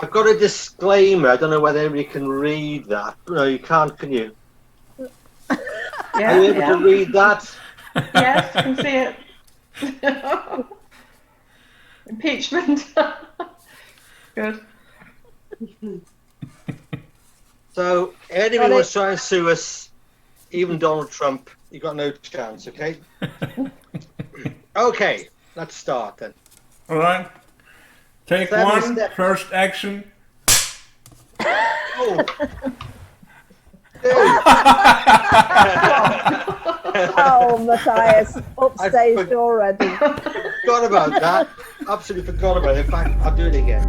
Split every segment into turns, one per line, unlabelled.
I've got a disclaimer. I don't know whether anybody can read that. No, you can't, can you?
Yeah,
Are you able to read that?
Yes, I can see it. Impeachment. Good.
So, anybody wants to try and sue us, even Donald Trump, you got no chance, okay? Okay, let's start then.
All right. Take
7
one,
steps.
first action.
Oh.
Oh, Matthias, upstaged already.
Forgot about that. Absolutely forgot about it. In fact, I'll do it again.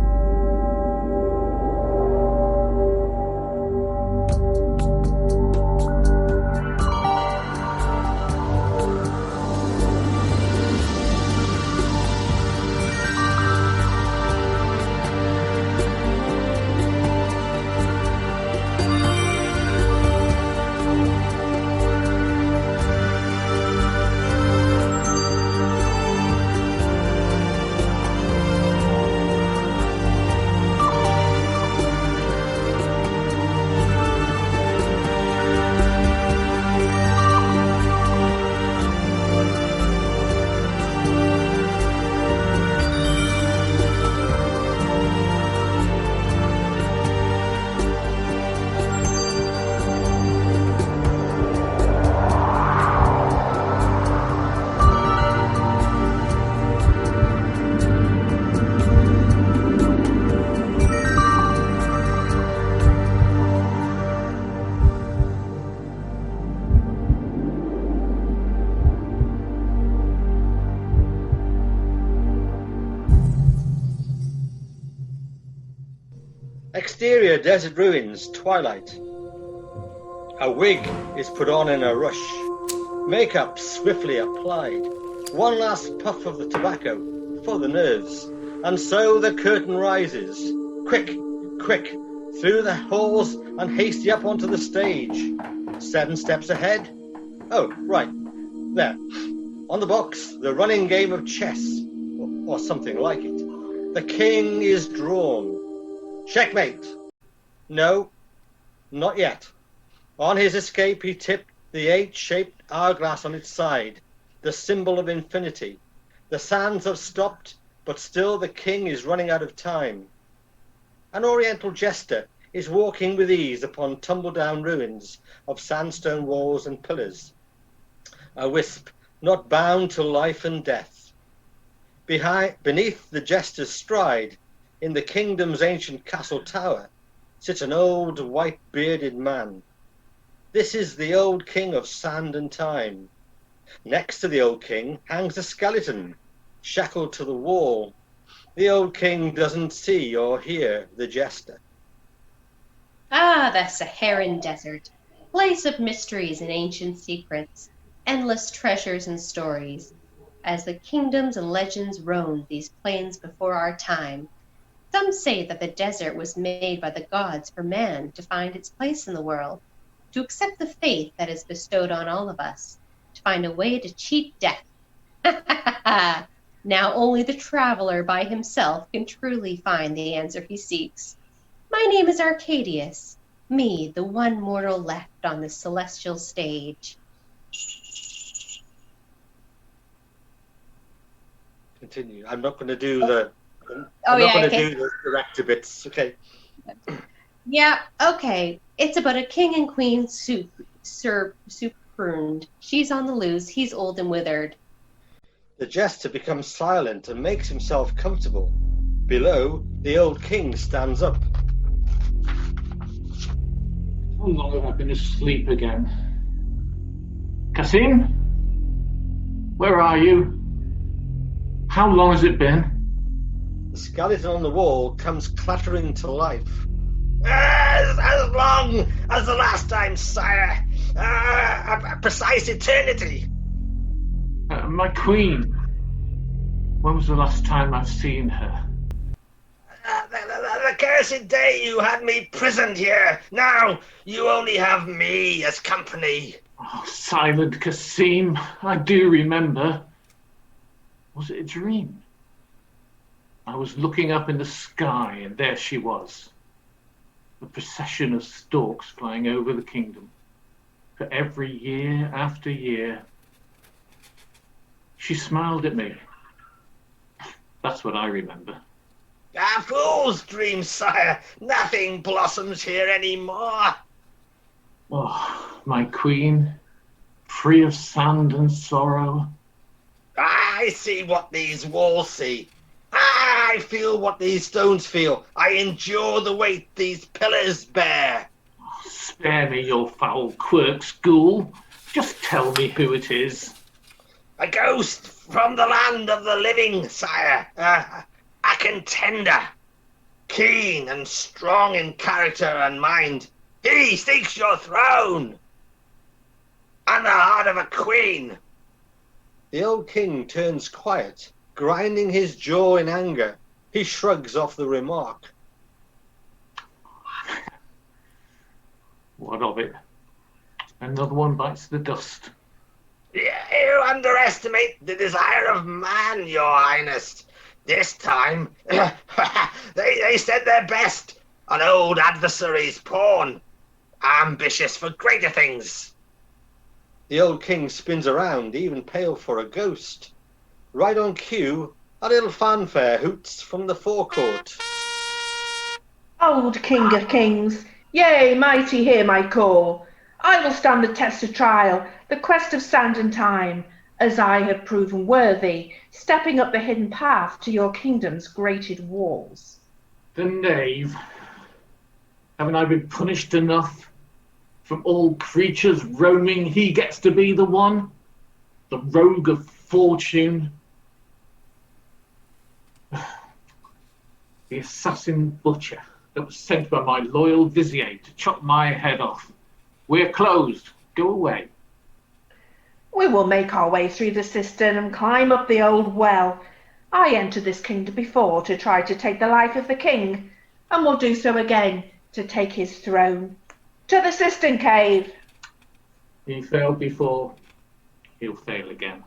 Exterior desert ruins, twilight. A wig is put on in a rush. Makeup swiftly applied. One last puff of the tobacco for the nerves. And so the curtain rises. Quick, quick, through the halls and hasty up onto the stage. 7 steps ahead. Oh, right, there. On the box, the running game of chess, or something like it. The king is drawn. Checkmate. No, not yet. On his escape, he tipped the 8-shaped hourglass on its side, the symbol of infinity. The sands have stopped, but still the king is running out of time. An oriental jester is walking with ease upon tumble-down ruins of sandstone walls and pillars. A wisp not bound to life and death. Beneath the jester's stride, in the kingdom's ancient castle tower, sits an old white-bearded man. This is the old king of sand and time. Next to the old king hangs a skeleton, shackled to the wall. The old king doesn't see or hear the jester.
Ah, the Saharan desert, place of mysteries and ancient secrets, endless treasures and stories. As the kingdoms and legends roamed these plains before our time, some say that the desert was made by the gods for man to find its place in the world, to accept the faith that is bestowed on all of us, to find a way to cheat death. Now only the traveler by himself can truly find the answer he seeks. My name is Arcadius, me, the one mortal left on this celestial stage.
Continue. I'm not going to do the...
Oh,
I'm not
yeah,
going to
okay.
do the director bits. Okay.
Yeah, okay. It's about a king and queen pruned. She's on the loose, he's old and withered.
The jester becomes silent and makes himself comfortable. Below, the old king stands up.
How long have I been asleep again? Kasim? Where are you? How long has it been?
The skeleton on the wall comes clattering to life. As long as the last time, sire. A precise eternity.
My queen. When was the last time I've seen her?
The cursed day you had me prisoned here. Now you only have me as company.
Oh, silent Kasim. I do remember. Was it a dream? I was looking up in the sky, and there she was, a procession of storks flying over the kingdom. For every year after year, she smiled at me. That's what I remember.
A fool's dream, sire. Nothing blossoms here anymore.
Oh, my queen, free of sand and sorrow.
I see what these walls see. I feel what these stones feel. I endure the weight these pillars bear.
Spare me your foul quirks, ghoul. Just tell me who it is.
A ghost from the land of the living, sire. A contender. Keen and strong in character and mind. He seeks your throne. And the heart of a queen. The old king turns quiet, grinding his jaw in anger. He shrugs off the remark.
What of it? Another one bites the dust.
You underestimate the desire of man, your highness. This time, they set their best on old adversary's pawn, ambitious for greater things. The old king spins around, even pale for a ghost. Right on cue, a little fanfare hoots from the forecourt.
Old King of Kings, yea, mighty, hear my call. I will stand the test of trial, the quest of sand and time, as I have proven worthy, stepping up the hidden path to your kingdom's grated walls.
The knave. Haven't I been punished enough? From all creatures roaming, he gets to be the one? The rogue of fortune? The assassin butcher that was sent by my loyal vizier to chop my head off. We're closed. Go away.
We will make our way through the cistern and climb up the old well. I entered this kingdom before to try to take the life of the king, and will do so again to take his throne. To the cistern cave!
He failed before. He'll fail again.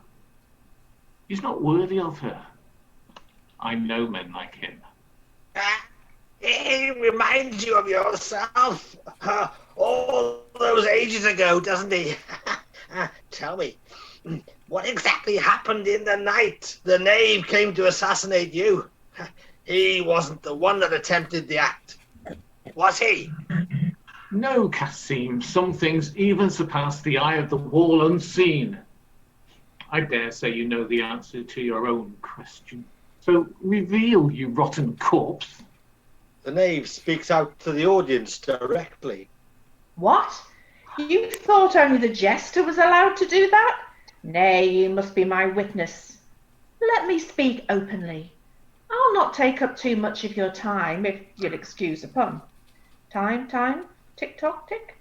He's not worthy of her. I know men like him.
He reminds you of yourself. All those ages ago, doesn't he? Tell me, what exactly happened in the night the knave came to assassinate you? He wasn't the one that attempted the act, was he?
No, Cassim, some things even surpass the eye of the wall unseen. I dare say you know the answer to your own question. So reveal, you rotten corpse.
The knave speaks out to the audience directly.
What? You thought only the jester was allowed to do that? Nay, you must be my witness. Let me speak openly. I'll not take up too much of your time, if you'll excuse the pun. Time, tick-tock, tick.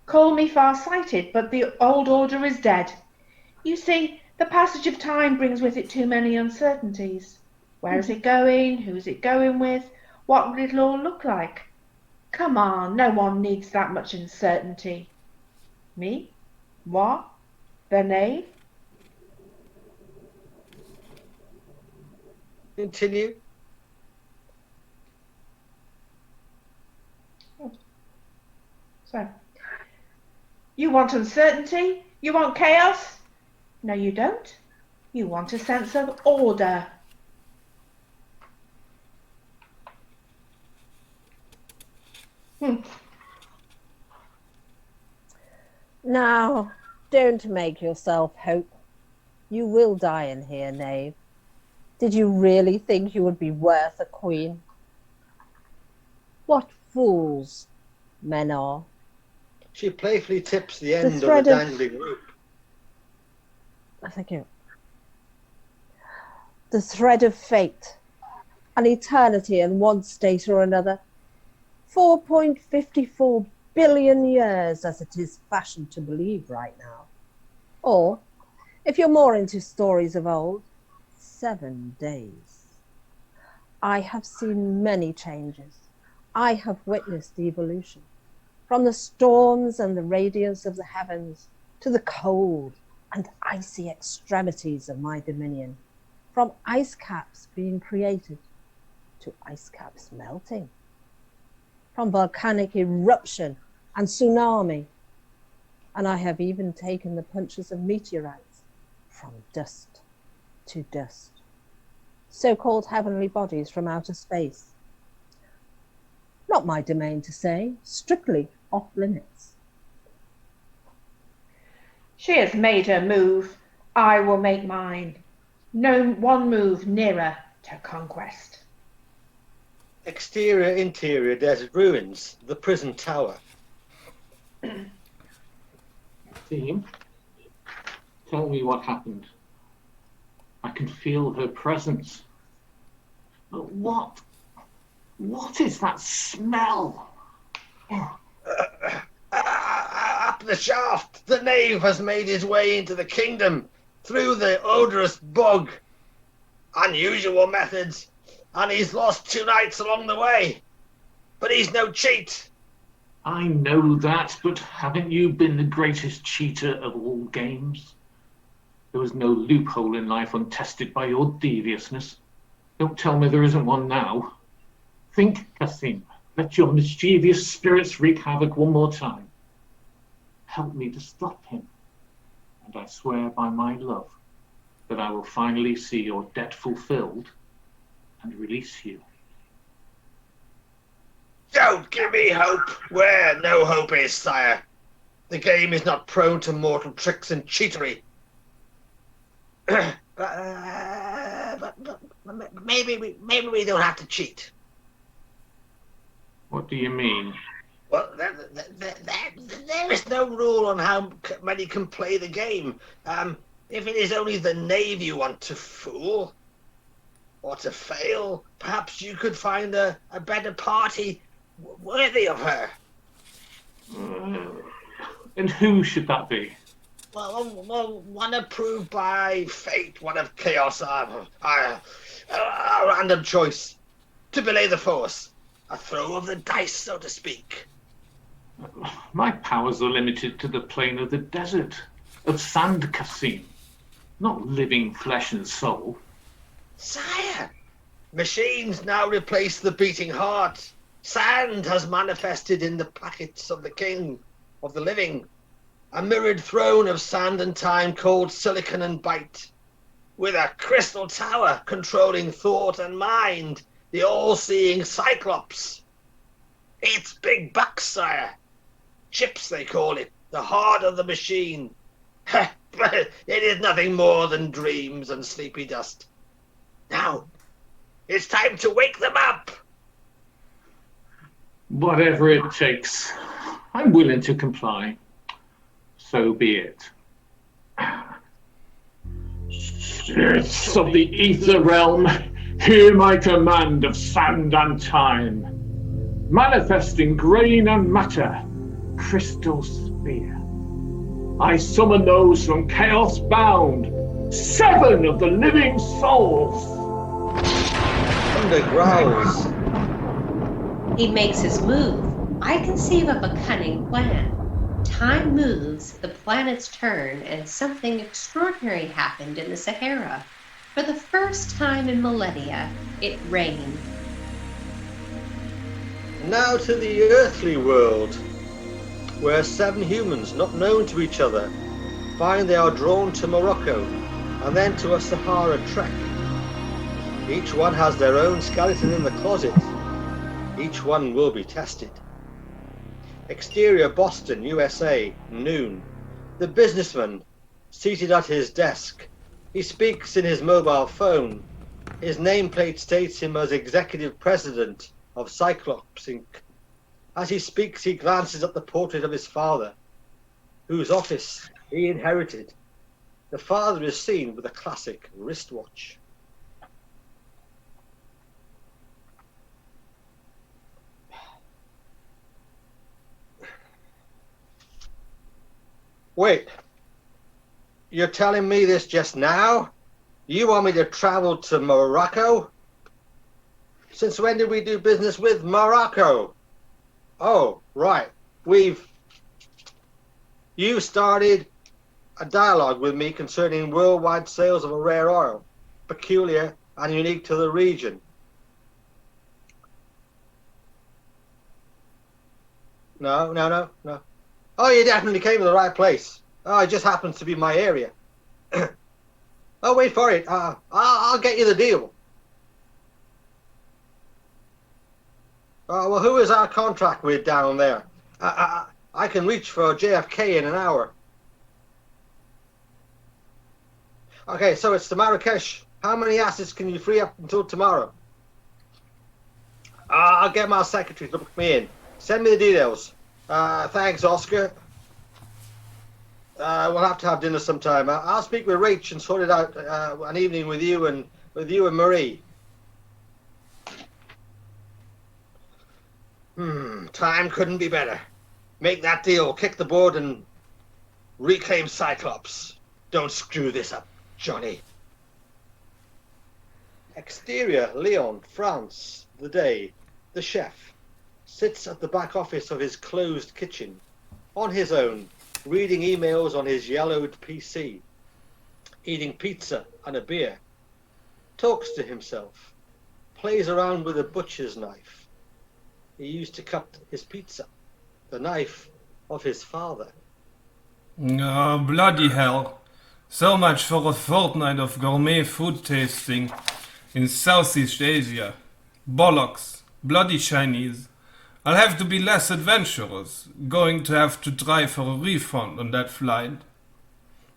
Call me far-sighted, but the old order is dead. You see, the passage of time brings with it too many uncertainties. Where is it going? Who is it going with? What will it all look like? Come on, no one needs that much uncertainty. Me? What? The knave?
Continue.
So, you want uncertainty? You want chaos? No, you don't. You want a sense of order.
Now, don't make yourself hope. You will die in here, knave. Did you really think you would be worth a queen? What fools men are.
She playfully tips the end of the
thread
dangling rope.
Thank you. The thread of fate, an eternity in one state or another. 4.54 billion years, as it is fashioned to believe right now. Or, if you're more into stories of old, 7 days. I have seen many changes. I have witnessed evolution. From the storms and the radiance of the heavens to the cold and icy extremities of my dominion. from ice caps being created to ice caps melting, from volcanic eruption and tsunami. And I have even taken the punches of meteorites from dust to dust, so-called heavenly bodies from outer space. Not my domain to say, strictly off limits.
She has made her move. I will make mine. No one move nearer to conquest.
Exterior, interior, desert ruins, the prison tower.
Team, tell me what happened. I can feel her presence. But what is that smell?
Up the shaft, the knave has made his way into the kingdom through the odorous bog. Unusual methods, and he's lost 2 nights along the way. But he's no cheat.
I know that, but haven't you been the greatest cheater of all games? There was no loophole in life untested by your deviousness. Don't tell me there isn't one now. Think, Cassim. Let your mischievous spirits wreak havoc one more time. Help me to stop him, and I swear by my love that I will finally see your debt fulfilled and release you.
Don't give me hope where no hope is, sire. The game is not prone to mortal tricks and cheatery. but maybe we don't have to cheat.
What do you mean?
Well, there is no rule on how many can play the game. If it is only the knave you want to fool or to fail, perhaps you could find a better party worthy of her.
And who should that be?
Well, one approved by fate, one of chaos, a random choice. To belay the force, a throw of the dice, so to speak.
My powers are limited to the plane of the desert, of sand, Cassim, not living flesh and soul.
Sire, machines now replace the beating heart. Sand has manifested in the packets of the king of the living, a mirrored throne of sand and time called silicon and bite, with a crystal tower controlling thought and mind, the all-seeing Cyclops. It's big bucks, sire. Chips, they call it, the heart of the machine. But it is nothing more than dreams and sleepy dust. Now, it's time to wake them up.
Whatever it takes, I'm willing to comply. So be it. Spirits of the ether realm, hear my command of sand and time. Manifesting grain and matter, crystal sphere. I summon those from chaos bound, 7 of the living souls.
Thunder growls.
He makes his move. I conceive of a cunning plan. Time moves, the planets turn, and something extraordinary happened in the Sahara. For the first time in millennia, it rained.
Now to the earthly world, where 7 humans not known to each other find they are drawn to Morocco and then to a Sahara trek. Each one has their own skeleton in the closet. Each one will be tested. Exterior Boston, USA, noon. The businessman, seated at his desk. He speaks in his mobile phone. His nameplate states him as executive president of Cyclops Inc. As he speaks, he glances at the portrait of his father, whose office he inherited. The father is seen with a classic wristwatch. Wait, you're telling me this just now? You want me to travel to Morocco? Since when did we do business with Morocco? Oh, right. You started a dialogue with me concerning worldwide sales of a rare oil. peculiar and unique to the region. No. Oh, you definitely came to the right place. Oh, it just happens to be my area. Oh, wait for it. I'll get you the deal. Well, who is our contract with down there? I can reach for JFK in an hour. Okay, so it's to Marrakesh. How many assets can you free up until tomorrow? I'll get my secretary to book me in. Send me the details. Thanks, Oscar. We'll have to have dinner sometime. I'll speak with Rach and sort it out an evening with you and Marie. Time couldn't be better. Make that deal, kick the board, and reclaim Cyclops. Don't screw this up, Johnny. Exterior, Lyon, France. The day. The chef sits at the back office of his closed kitchen, on his own, reading emails on his yellowed PC, eating pizza and a beer, talks to himself, plays around with a butcher's knife. He used to cut his pizza, the knife of his father.
Oh, bloody hell. So much for a fortnight of gourmet food tasting in Southeast Asia. Bollocks. Bloody Chinese. I'll have to be less adventurous. Going to have to try for a refund on that flight.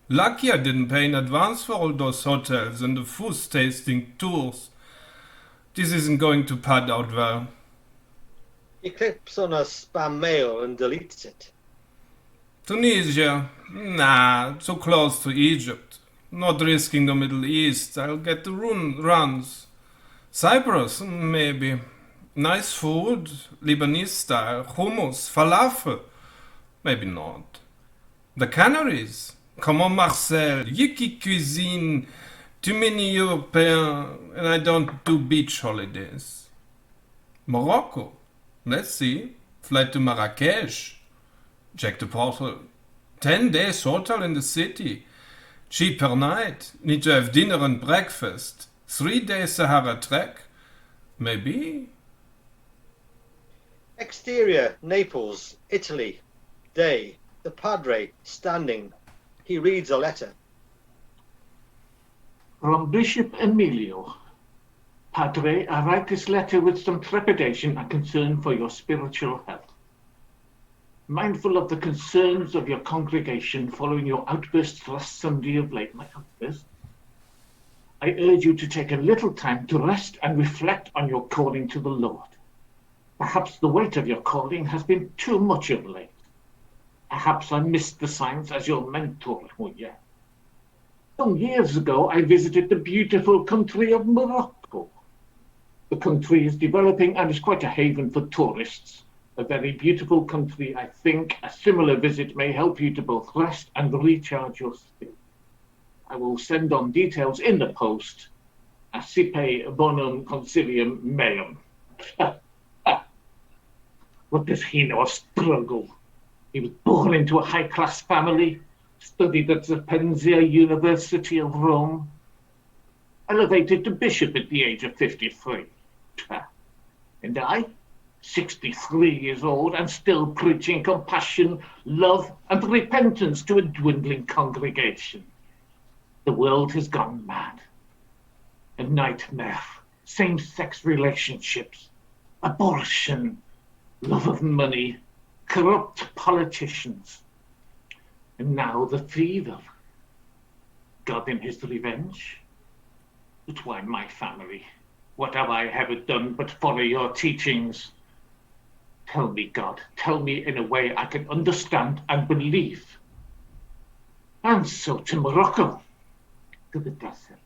Lucky I didn't pay in advance for all those hotels and the food tasting tours. This isn't going to pad out well.
He clicks on a spam mail and deletes it.
Tunisia? Nah, too close to Egypt. Not risking the Middle East. I'll get the runs. Cyprus? Maybe. Nice food, Lebanese style, hummus, falafel. Maybe not. The Canaries? Come on, Marcel, yicky cuisine, too many Europeans, and I don't do beach holidays. Morocco? Let's see. Flight to Marrakesh. Check the portal. 10 days hotel in the city. Cheap per night. Need to have dinner and breakfast. 3 days Sahara trek. Maybe.
Exterior, Naples, Italy. Day. The Padre, standing. He reads a letter.
From Bishop Emilio. Padre, I write this letter with some trepidation and concern for your spiritual health. Mindful of the concerns of your congregation following your outbursts last Sunday of late, I urge you to take a little time to rest and reflect on your calling to the Lord. Perhaps the weight of your calling has been too much of late. Perhaps I missed the signs as your mentor, Muya. Some years ago, I visited the beautiful country of Morocco. The country is developing and is quite a haven for tourists. A very beautiful country. I think a similar visit may help you to both rest and recharge your spirit. I will send on details in the post. Acipe bonum consilium meum. What does he know of struggle? He was born into a high-class family, studied at the Sapienza University of Rome, elevated to bishop at the age of 53. And I, 63 years old, and still preaching compassion, love, and repentance to a dwindling congregation. The world has gone mad. A nightmare, same-sex relationships, abortion, love of money, corrupt politicians, and now the fever. God in his revenge? But why my family? What have I ever done but follow your teachings? Tell me, God, tell me in a way I can understand and believe. And so to Morocco, to the desert,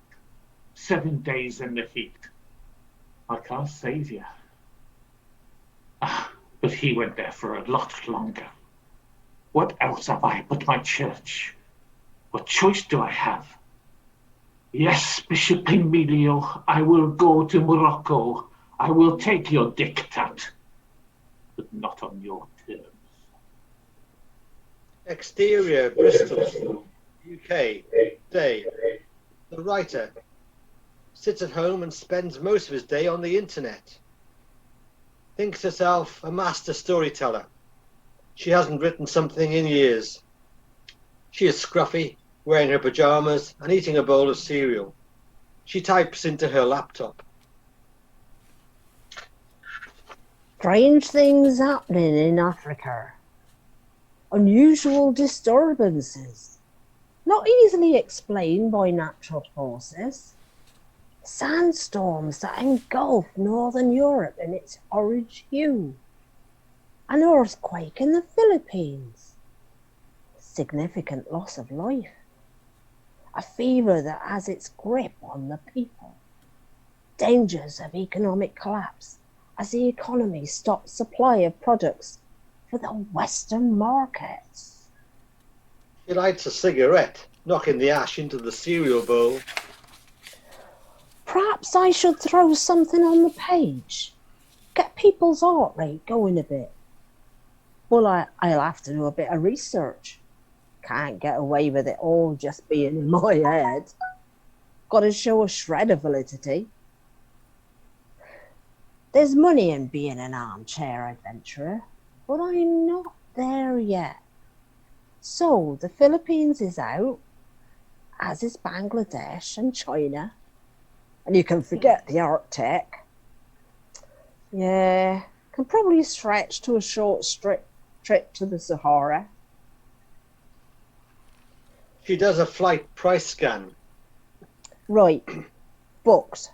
7 days in the heat. Like our Saviour. But he went there for a lot longer. What else have I but my church? What choice do I have? Yes, Bishop Emilio, I will go to Morocco. I will take your diktat, but not on your terms.
Exterior, Bristol, UK. Day. The writer. sits at home and spends most of his day on the internet. Thinks herself a master storyteller. She hasn't written something in years. She is scruffy, wearing her pyjamas and eating a bowl of cereal. She types into her laptop.
Strange things happening in Africa. Unusual disturbances. Not easily explained by natural forces. Sandstorms that engulf northern Europe in its orange hue. An earthquake in the Philippines. Significant loss of life. A fever that has its grip on the people. Dangers of economic collapse as the economy stops supply of products for the Western markets.
She lights a cigarette, knocking the ash into the cereal bowl.
Perhaps I should throw something on the page. Get people's heart rate going a bit. Well, I'll have to do a bit of research. Can't get away with it all just being in my head. Got to show a shred of validity. There's money in being an armchair adventurer, but I'm not there yet. So the Philippines is out, as is Bangladesh and China. And you can forget the Arctic. Yeah, can probably stretch to a short trip to the Sahara.
She does a flight price scan.
Right, booked.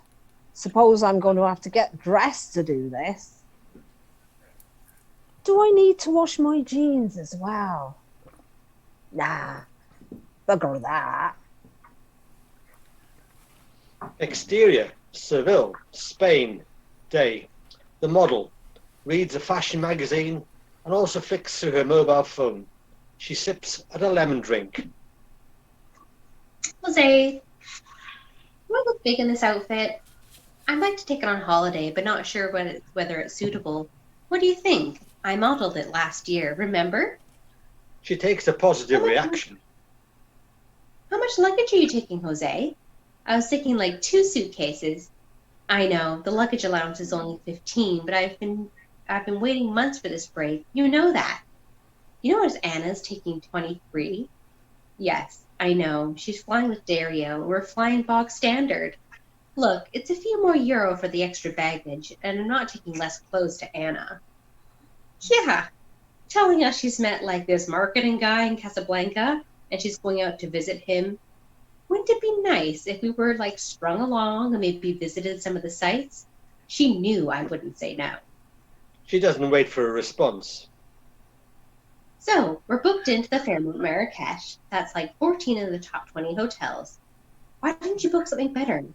Suppose I'm going to have to get dressed to do this. Do I need to wash my jeans as well? Nah, bugger that.
Exterior, Seville, Spain, day. The model reads a fashion magazine and also flicks through her mobile phone. She sips at a lemon drink.
Jose, do I look big in this outfit? I'd like to take it on holiday, but not sure whether it's suitable. What do you think? I modeled it last year, remember?
She takes a positive reaction.
How much luggage are you taking, Jose? I was thinking like 2 suitcases. I know, the luggage allowance is only 15, but I've been waiting months for this break. You know that. You know Anna's taking 23? Yes, I know. She's flying with Dario. We're flying bog standard. Look, it's a few more euro for the extra baggage, and I'm not taking less clothes to Anna. Yeah, telling us she's met like this marketing guy in Casablanca, and she's going out to visit him. Wouldn't it be nice if we were like strung along and maybe visited some of the sites? She knew I wouldn't say no.
She doesn't wait for a response.
So, we're booked into the Fairmont Marrakesh. That's like 14 of the top 20 hotels. Why didn't you book something better?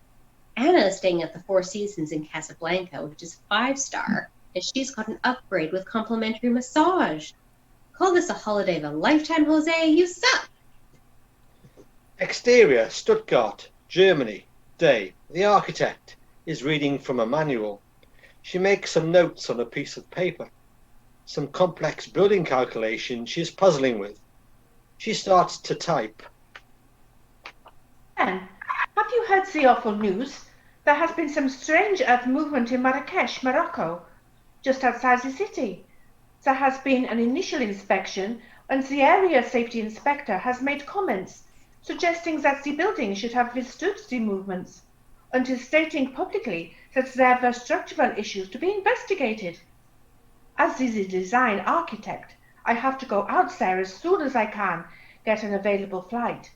Anna is staying at the Four Seasons in Casablanca, which is 5-star, and she's got an upgrade with complimentary massage. Call this a holiday of a lifetime, Jose? You suck!
Exterior, Stuttgart, Germany, day. The architect is reading from a manual. She makes some notes on a piece of paper. Some complex building calculation she is puzzling with. She starts to type.
Then, have you heard the awful news? There has been some strange earth movement in Marrakesh, Morocco, just outside the city. There has been an initial inspection, and the area safety inspector has made comments suggesting that the building should have withstood the movements, and is stating publicly that there were structural issues to be investigated. As the design architect, I have to go out there as soon as I can get an available flight.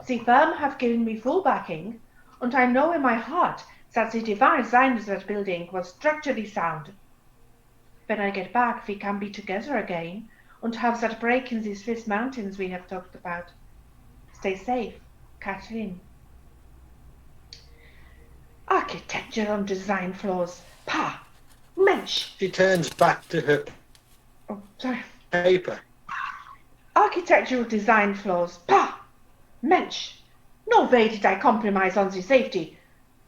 The firm have given me full backing, and I know in my heart that the design of that building was structurally sound. When I get back, we can be together again and have that break in the Swiss mountains we have talked about. Stay safe, Catherine. Architecture and design flaws. Pah! Mensch!
She turns back to her paper.
Architectural design flaws. Pah! Mensch! No way did I compromise on the safety.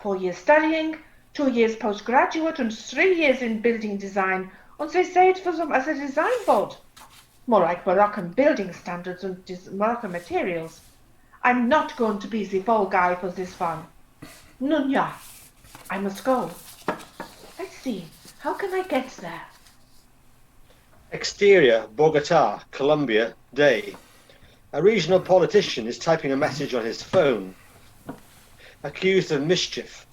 4 years studying, 2 years postgraduate, and 3 years in building design, and they say it for them as a design board. More like Moroccan building standards and Moroccan materials. I'm not going to be the fall guy for this one. Nunya, I must go. Let's see, how can I get there?
Exterior, Bogota, Colombia, day. A regional politician is typing a message on his phone. Accused of mischief.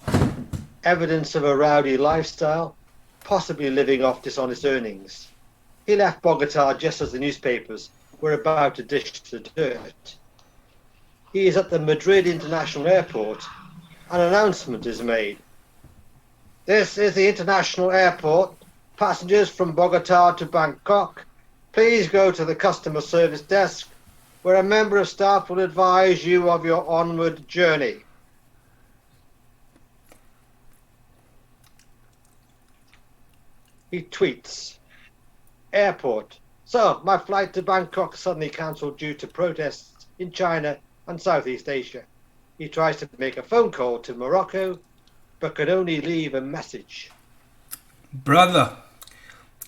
Evidence of a rowdy lifestyle, possibly living off dishonest earnings. He left Bogota just as the newspapers were about to dish the dirt. He is at the Madrid International Airport. An announcement is made. This is the international airport. Passengers from Bogota to Bangkok, please go to the customer service desk where a member of staff will advise you of your onward journey. He tweets, Airport. So, my flight to Bangkok suddenly cancelled due to protests in China and Southeast Asia. He tries to make a phone call to Morocco, but can only leave a message.
Brother,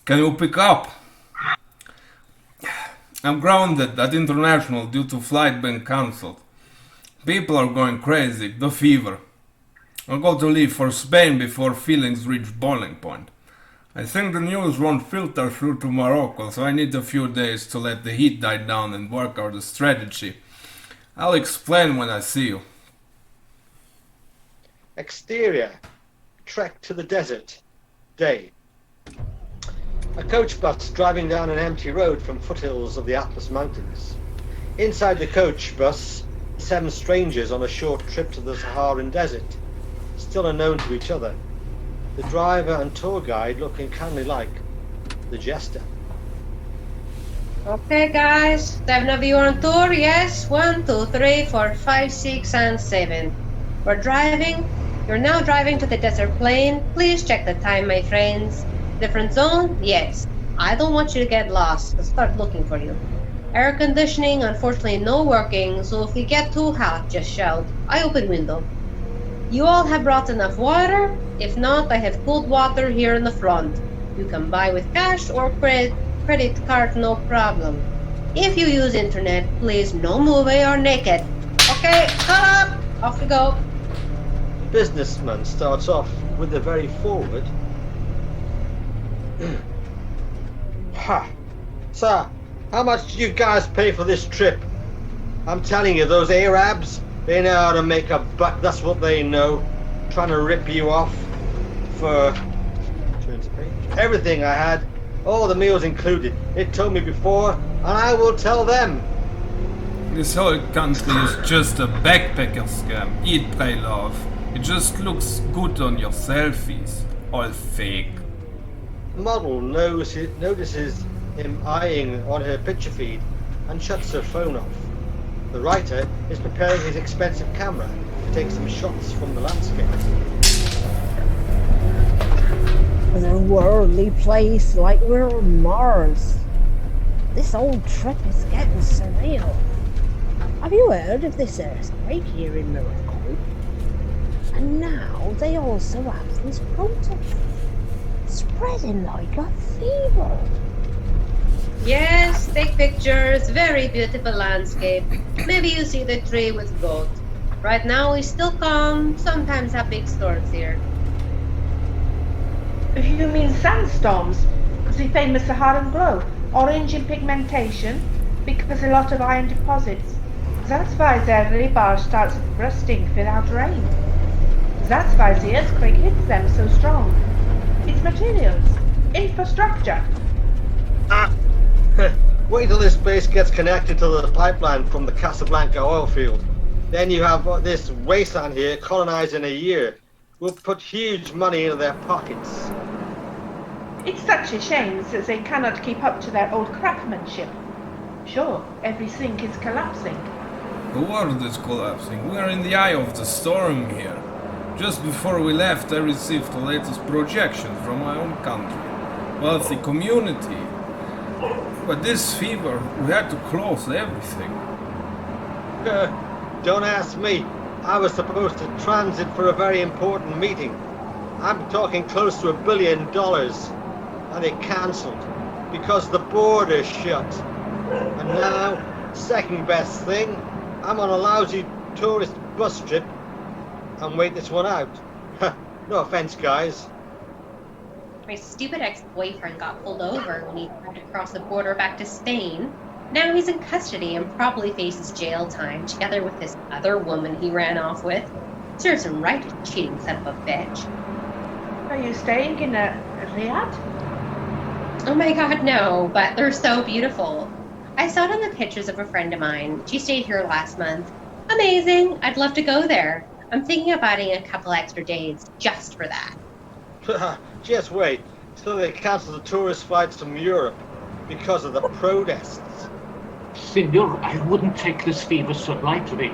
can you pick up? I'm grounded at international due to flight being cancelled. People are going crazy, the fever. I'll go to leave for Spain before feelings reach boiling point. I think the news won't filter through to Morocco, so I need a few days to let the heat die down and work out a strategy. I'll explain when I see you.
Exterior, trek to the desert, day. A coach bus driving down an empty road from foothills of the Atlas Mountains. Inside the coach bus, 7 strangers on a short trip to the Saharan desert, still unknown to each other. The driver and tour guide look uncannily like the jester.
Okay, guys, 7 of you on tour, yes? 1, 2, 3, 4, 5, 6, and 7. We're driving. You're now driving to the desert plain. Please check the time, my friends. Different zone? Yes. I don't want you to get lost. I'll start looking for you. Air conditioning, unfortunately, no working, so if you get too hot, just shout. I open window. You all have brought enough water? If not, I have cooled water here in the front. You can buy with cash or credit card, no problem. If you use internet, please no movie or naked. Okay, cut up! Off we go.
Businessman starts off with the very forward. Ha! Sir, how much did you guys pay for this trip? I'm telling you, those Arabs, they know how to make a buck, that's what they know. Trying to rip you off for everything I had, all the meals included. It told me before, and I will tell them.
This whole country is just a backpacker scam. Eat, pray, love. It just looks good on your selfies. All fake.
Model notices him eyeing on her picture feed and shuts her phone off. The writer is preparing his expensive camera to take some shots from the landscape.
A worldly place like we're on Mars. This old trip is getting surreal. Have you heard of this earthquake here in Morocco? And now they also have this protest spreading like a fever.
Yes, take pictures. Very beautiful landscape. Maybe you see the tree with goat. Right now it's still calm. Sometimes have big storms here.
You mean sandstorms? The famous Saharan glow, orange in pigmentation, because a lot of iron deposits. That's why their rebar starts rusting without rain. That's why the earthquake hits them so strong. It's materials, infrastructure.
Wait till this place gets connected to the pipeline from the Casablanca oil field. Then you have this wasteland here colonized in a year. We'll put huge money into their pockets.
It's such a shame that they cannot keep up to their old craftsmanship. Sure, everything is collapsing.
The world is collapsing. We are in the eye of the storm here. Just before we left, I received the latest projection from my own country. Wealthy community. But this fever, we had to close everything.
Don't ask me. I was supposed to transit for a very important meeting. I'm talking close to $1 billion. And it cancelled because the border's shut. And now, second best thing, I'm on a lousy tourist bus trip and wait this one out. No offense, guys.
My stupid ex-boyfriend got pulled over when he tried to cross the border back to Spain. Now he's in custody and probably faces jail time together with this other woman he ran off with. Serves him right, a cheating son of a bitch.
Are you staying in a riad?
Oh my god, no, but they're so beautiful. I saw it on the pictures of a friend of mine. She stayed here last month. Amazing, I'd love to go there. I'm thinking of adding a couple extra days just for that.
Just wait till they cancel the tourist flights from Europe because of the protests.
Senor, I wouldn't take this fever so lightly.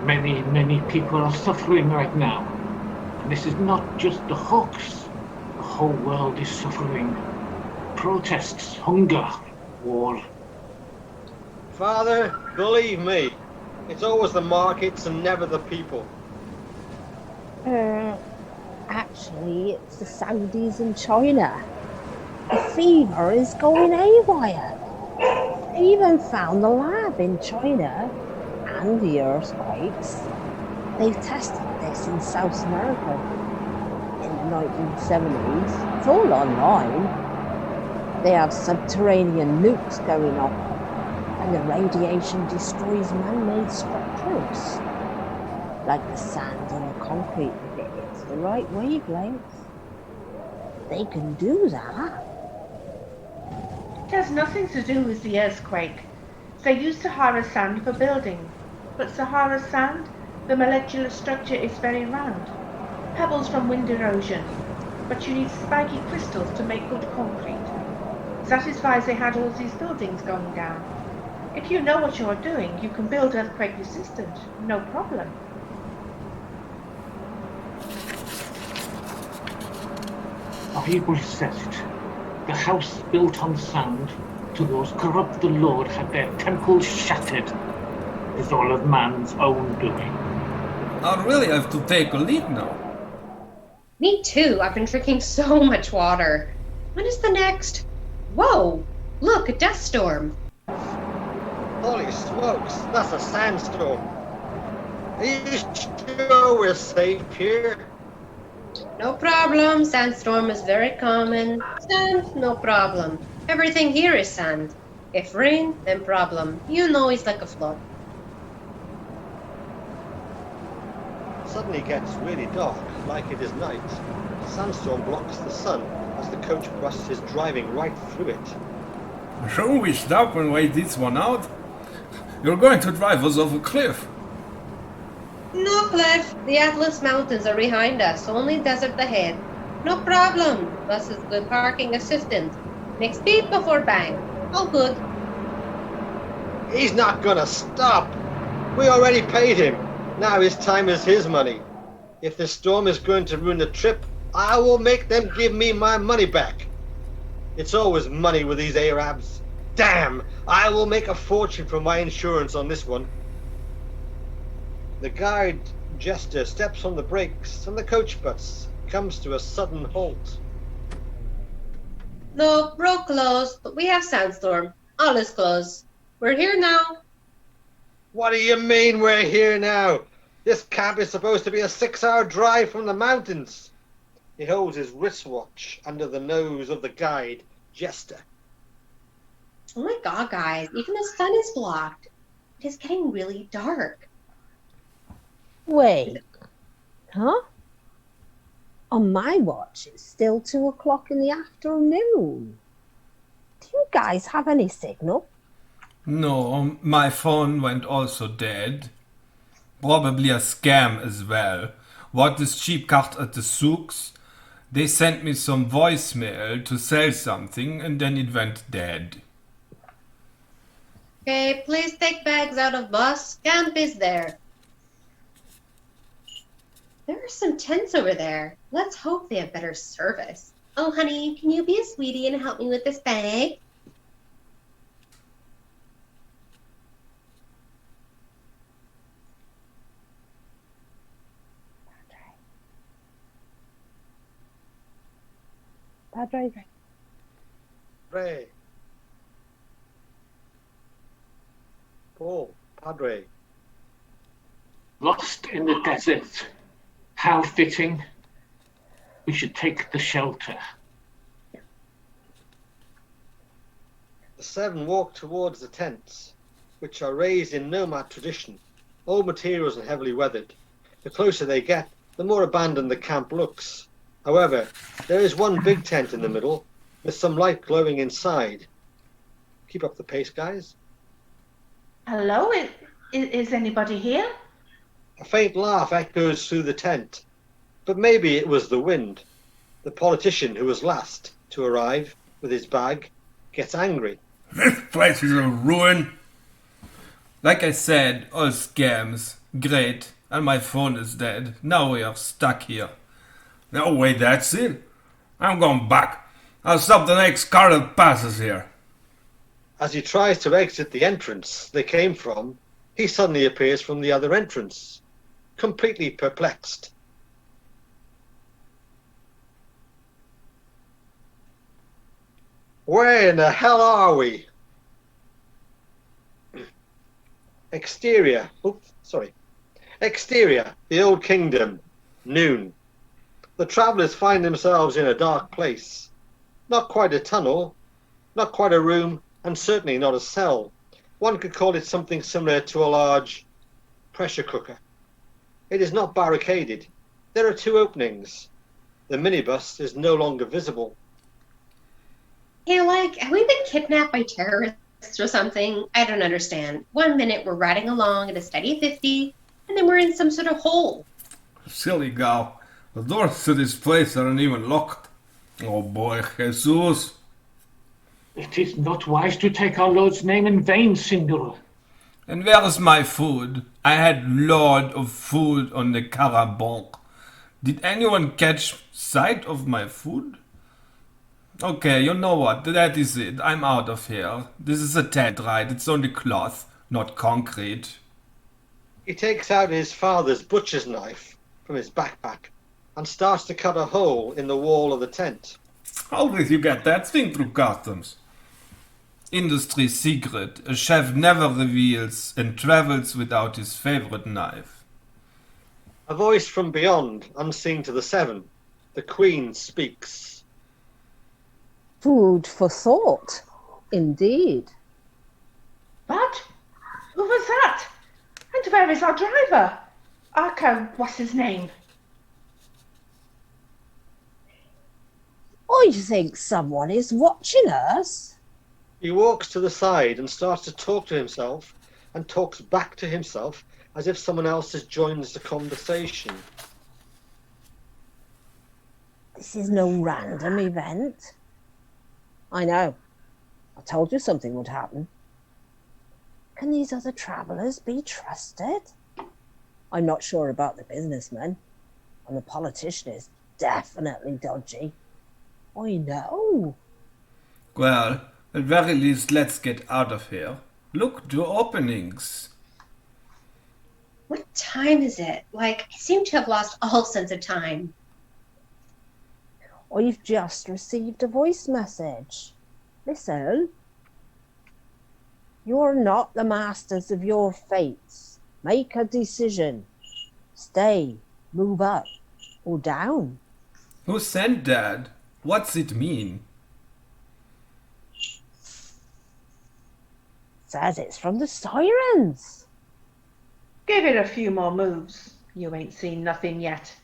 Many people are suffering right now. And this is not just the hoax. The whole world is suffering. Protests, hunger, war.
Father, believe me, it's always the markets and never the people.
Actually, it's the Saudis in China. The fever is going haywire. They even found a lab in China and the earthquakes. They've tested this in South America in the 1970s. It's all online. They have subterranean nukes going off, and the radiation destroys man-made structures, like the sand and the concrete if it hits the right wavelength. They can do that.
It has nothing to do with the earthquake. They use Sahara sand for building, but Sahara sand, the molecular structure is very round. Pebbles from wind erosion, but you need spiky crystals to make good concrete. That is why they had all these buildings going down. If you know what you are doing, you can build earthquake resistant, no problem.
Bible says it. The house built on sand to those corrupt the Lord had their temples shattered is all of man's own doing.
I really have to take a leak now.
Me too, I've been drinking so much water. When is the next? Whoa! Look, a dust storm.
Holy smokes, that's a sandstorm. Are you sure we're safe here?
No problem, sandstorm is very common. Sand, no problem. Everything here is sand. If rain, then problem. You know it's like a flood.
Suddenly gets really dark, like it is night. Sandstorm blocks the sun as the coach bus is driving right through it.
Shall we stop and wait this one out? You're going to drive us off a cliff.
No, Cliff. The Atlas Mountains are behind us, only desert ahead. No problem. Bus is good parking assistant. Next beep before bang. All good.
He's not gonna stop. We already paid him. Now his time is his money. If the storm is going to ruin the trip, I will make them give me my money back. It's always money with these Arabs. Damn, I will make a fortune from my insurance on this one. The guide jester steps on the brakes and the coach bus comes to a sudden halt.
No, road closed, but we have sandstorm. All is closed. We're here now.
What do you mean we're here now? This camp is supposed to be a 6-hour drive from the mountains. He holds his wristwatch under the nose of the guide jester.
Oh my god, guys, even the sun is blocked. It is getting really dark.
Wait. Huh? On my watch, it's still 2 o'clock in the afternoon. Do you guys have any signal?
No, my phone went also dead. Probably a scam as well. Bought this cheap card at the souks. They sent me some voicemail to sell something and then it went dead.
Okay, please take bags out of bus. Camp is there. There are some tents over there. Let's hope they have better service. Oh, honey, can you be a sweetie and help me with this bag?
Padre?
Padre. Paul, Padre.
Lost in the desert. How fitting. We should take the shelter.
The 7 walk towards the tents, which are raised in nomad tradition, all materials and heavily weathered. The closer they get, the more abandoned the camp looks. However, there is one big tent in the middle, with some light glowing inside. Keep up the pace, guys.
Hello, is anybody here?
A faint laugh echoes through the tent, but maybe it was the wind. The politician who was last to arrive with his bag gets angry.
This place is a ruin. Like I said, all scams. Great. And my phone is dead. Now we are stuck here. No way, that's it. I'm going back. I'll stop the next car that passes here.
As he tries to exit the entrance they came from, he suddenly appears from the other entrance, completely perplexed. Where in the hell are we? Exterior, the old kingdom, noon. The travellers find themselves in a dark place. Not quite a tunnel, not quite a room, and certainly not a cell. One could call it something similar to a large pressure cooker. It is not barricaded. There are 2 openings. The minibus is no longer visible.
Hey, like, have we been kidnapped by terrorists or something? I don't understand. One minute we're riding along at a steady 50, and then we're in some sort of hole.
Silly gal. The doors to this place aren't even locked. Oh boy, Jesus.
It is not wise to take our Lord's name in vain, Sindur.
And where is my food? I had load of food on the caravan. Did anyone catch sight of my food? Okay, you know what? That is it. I'm out of here. This is a tent, right? It's only cloth, not concrete.
He takes out his father's butcher's knife from his backpack and starts to cut a hole in the wall of the tent.
How did you get that thing through customs? Industry secret. A chef never reveals and travels without his favorite knife.
A voice from beyond, unseen to the 7. The Queen speaks.
Food for thought, indeed.
What? Who was that? And where is our driver? What's his name?
I think someone is watching us.
He walks to the side and starts to talk to himself and talks back to himself as if someone else has joined the conversation.
This is no random event. I know. I told you something would happen. Can these other travellers be trusted? I'm not sure about the businessman, and the politician is definitely dodgy. I know.
Well, at very least let's get out of here. Look, 2 openings.
What time is it? Like, I seem to have lost all sense of time.
I've just received a voice message. Listen. You're not the masters of your fates. Make a decision. Stay, move up, or down.
Who sent that? What's it mean?
Says it's from the Sirens.
Give it a few more moves. You ain't seen nothing yet.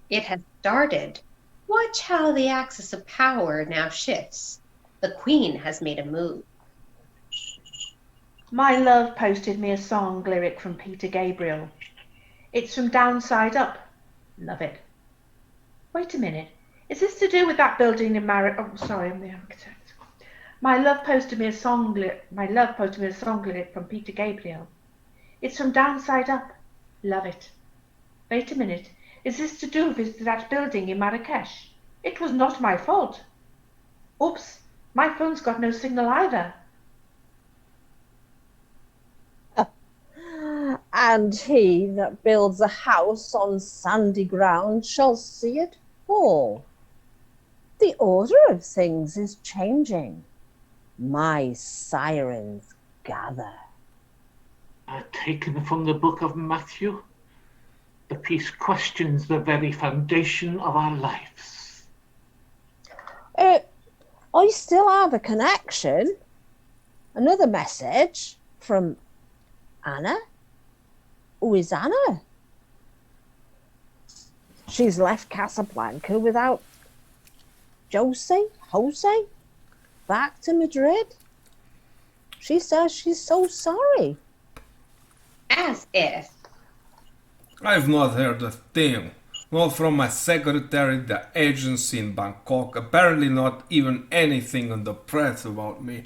It has started. Watch how the axis of power now shifts. The Queen has made a move.
My love posted me a song lyric from Peter Gabriel. It's from Downside Up. Love it. Wait a minute. Is this to do with that building in Oh, sorry, I'm the architect. My love posted me a song lyric from Peter Gabriel. It's from Downside Up. Love it. Wait a minute. Is this to do with that building in Marrakesh? It was not my fault. Oops, my phone's got no signal either.
And he that builds a house on sandy ground shall see it fall. The order of things is changing. My sirens gather.
Taken from the book of Matthew. The piece questions the very foundation of our lives.
I still have a connection. Another message from Anna. Who is Anna? She's left Casablanca without Jose, back to Madrid. She says she's so sorry.
As if.
I've not heard a thing. Not from my secretary, the agency in Bangkok. Apparently not even anything on the press about me.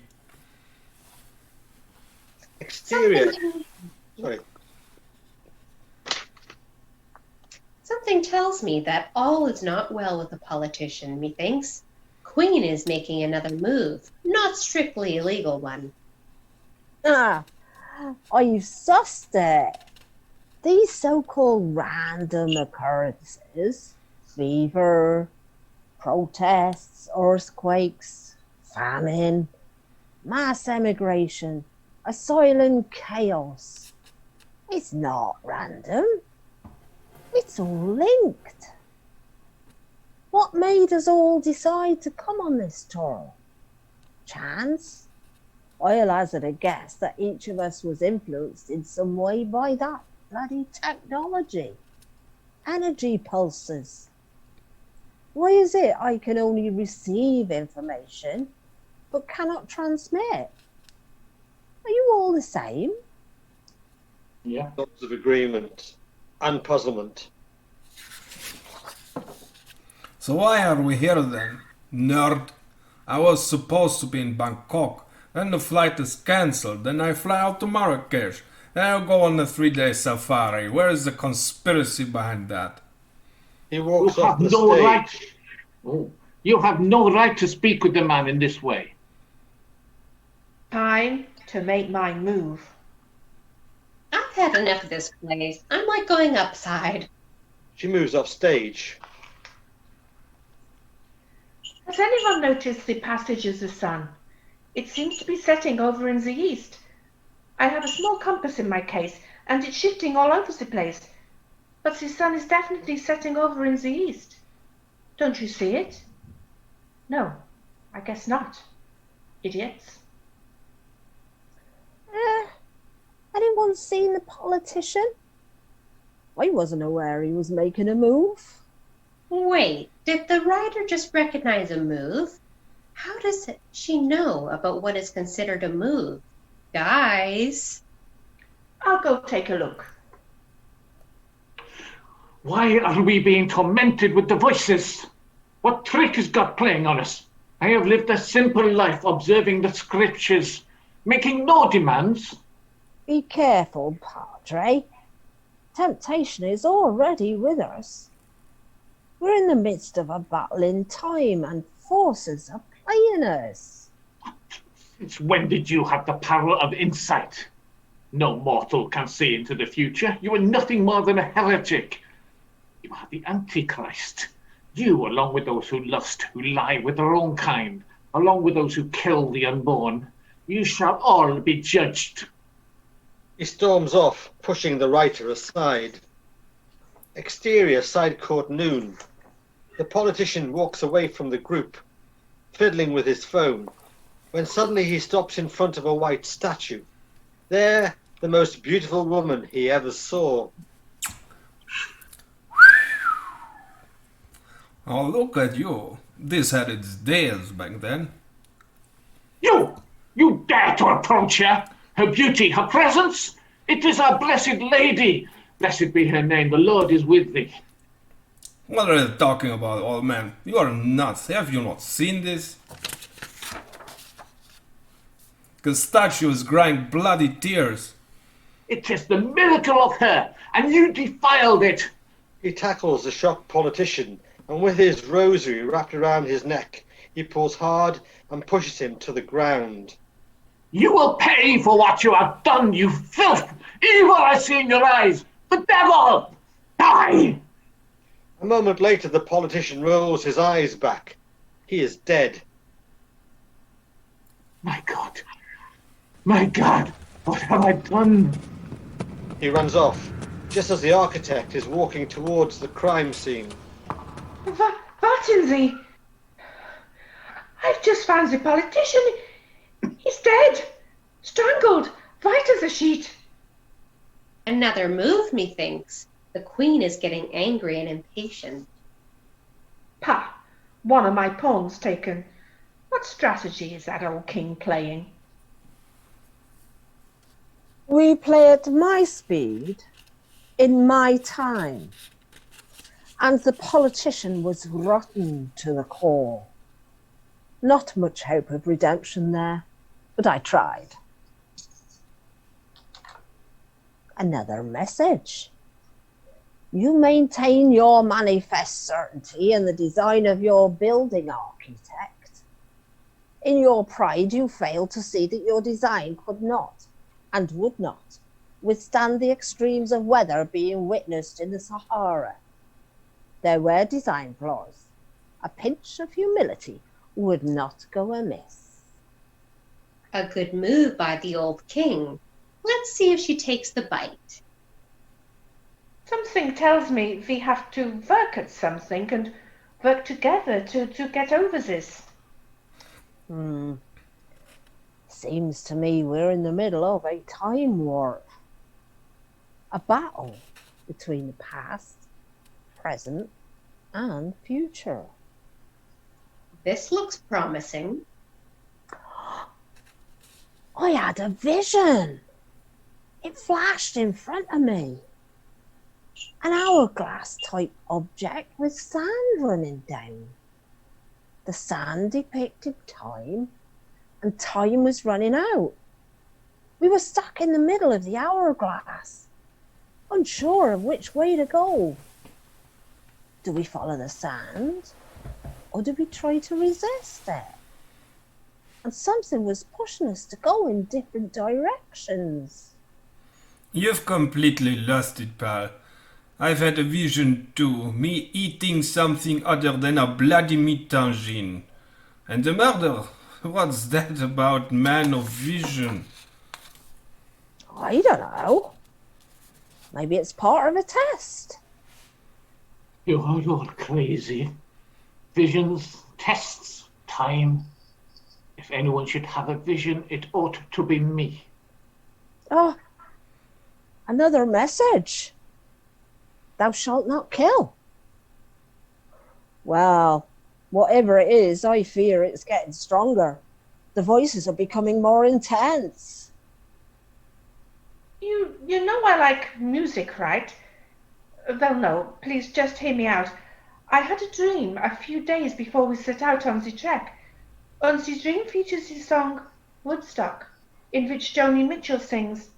Exterior. Sorry.
Something tells me that all is not well with the politician, methinks. Queen is making another move, not strictly a legal one.
I've sussed it. These so-called random occurrences, fever, protests, earthquakes, famine, mass emigration, asylum chaos. It's not random. It's all linked. What made us all decide to come on this tour? Chance? I'll hazard a guess that each of us was influenced in some way by that bloody technology. Energy pulses. Why is it I can only receive information but cannot transmit? Are you all the same?
Yeah.
Lots of agreement and puzzlement.
So why are we here then? Nerd. I was supposed to be in Bangkok. Then the flight is cancelled. Then I fly out to Marrakesh. Then I'll go on a 3-day safari. Where is the conspiracy behind that?
He
You
walks
have
off the
no
stage.
right. Oh, you have no right to speak with the man in this way.
Time to make my move.
I've had enough of this place. I'm like going upside.
She moves off stage.
Has anyone noticed the passage of the sun? It seems to be setting over in the east. I have a small compass in my case, and it's shifting all over the place. But the sun is definitely setting over in the east. Don't you see it? No, I guess not. Idiots.
Anyone seen the politician? I wasn't aware he was making a move.
Wait, did the writer just recognize a move? How does she know about what is considered a move? Guys.
I'll go take a look.
Why are we being tormented with the voices? What trick is God playing on us? I have lived a simple life observing the scriptures, making no demands.
Be careful, Padre. Temptation is already with us. We're in the midst of a battle in time, and forces are playing us.
Since when did you have the power of insight? No mortal can see into the future. You are nothing more than a heretic. You are the Antichrist. You, along with those who lust, who lie with their own kind, along with those who kill the unborn, you shall all be judged.
He storms off, pushing the writer aside. Exterior, side court noon. The politician walks away from the group, fiddling with his phone, when suddenly he stops in front of a white statue. There, the most beautiful woman he ever saw.
Oh, look at you. This had its days back then.
You dare to approach her? Her beauty, her presence? It is our blessed lady. Blessed be her name. The Lord is with thee.
What are you talking about, old man? You are nuts. Have you not seen this? The statue is crying bloody tears.
It is the miracle of her, and you defiled it.
He tackles the shocked politician, and with his rosary wrapped around his neck, he pulls hard and pushes him to the ground.
You will pay for what you have done, you filth! Evil I see in your eyes! The devil! Die!
A moment later, the politician rolls his eyes back. He is dead.
My God, what have I done?
He runs off, just as the architect is walking towards the crime scene.
Vartinsey! I've just found the politician. He's dead. Strangled. White as a sheet.
Another move, methinks. The Queen is getting angry and impatient.
Pah! One of my pawns taken. What strategy is that old king playing?
We play at my speed, in my time. And the politician was rotten to the core. Not much hope of redemption there, but I tried. Another message. You maintain your manifest certainty in the design of your building, architect. In your pride, you failed to see that your design could not, and would not, withstand the extremes of weather being witnessed in the Sahara. There were design flaws. A pinch of humility would not go amiss.
A good move by the old king. Let's see if she takes the bite.
Something tells me we have to work at something and work together to get over this.
Seems to me we're in the middle of a time warp. A battle between the past, present, and future.
This looks promising.
I had a vision. It flashed in front of me. An hourglass type object with sand running down. The sand depicted time, and time was running out. We were stuck in the middle of the hourglass, unsure of which way to go. Do we follow the sand, or do we try to resist it? And something was pushing us to go in different directions.
You've completely lost it, pal. I've had a vision too, me eating something other than a bloody meat tangine. And the murder, what's that about man of vision?
I don't know. Maybe it's part of a test.
You are all crazy. Visions, tests, time. If anyone should have a vision, it ought to be me.
Oh, another message. Thou shalt not kill. Well, whatever it is, I fear it's getting stronger. The voices are becoming more intense.
You know I like music, right? Well, no, please just hear me out. I had a dream a few days before we set out on the trek. And the dream features the song Woodstock, in which Joni Mitchell sings,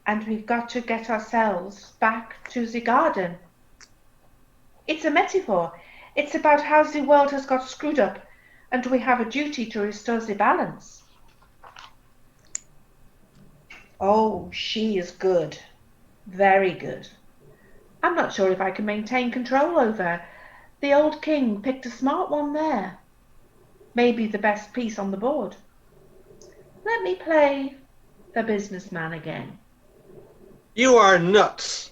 and we've got to get ourselves back to the garden. It's a metaphor. It's about how the world has got screwed up, and we have a duty to restore the balance. Oh, she is good. Very good. I'm not sure if I can maintain control over her. The old king picked a smart one there. Maybe the best piece on the board. Let me play the businessman again.
You are nuts.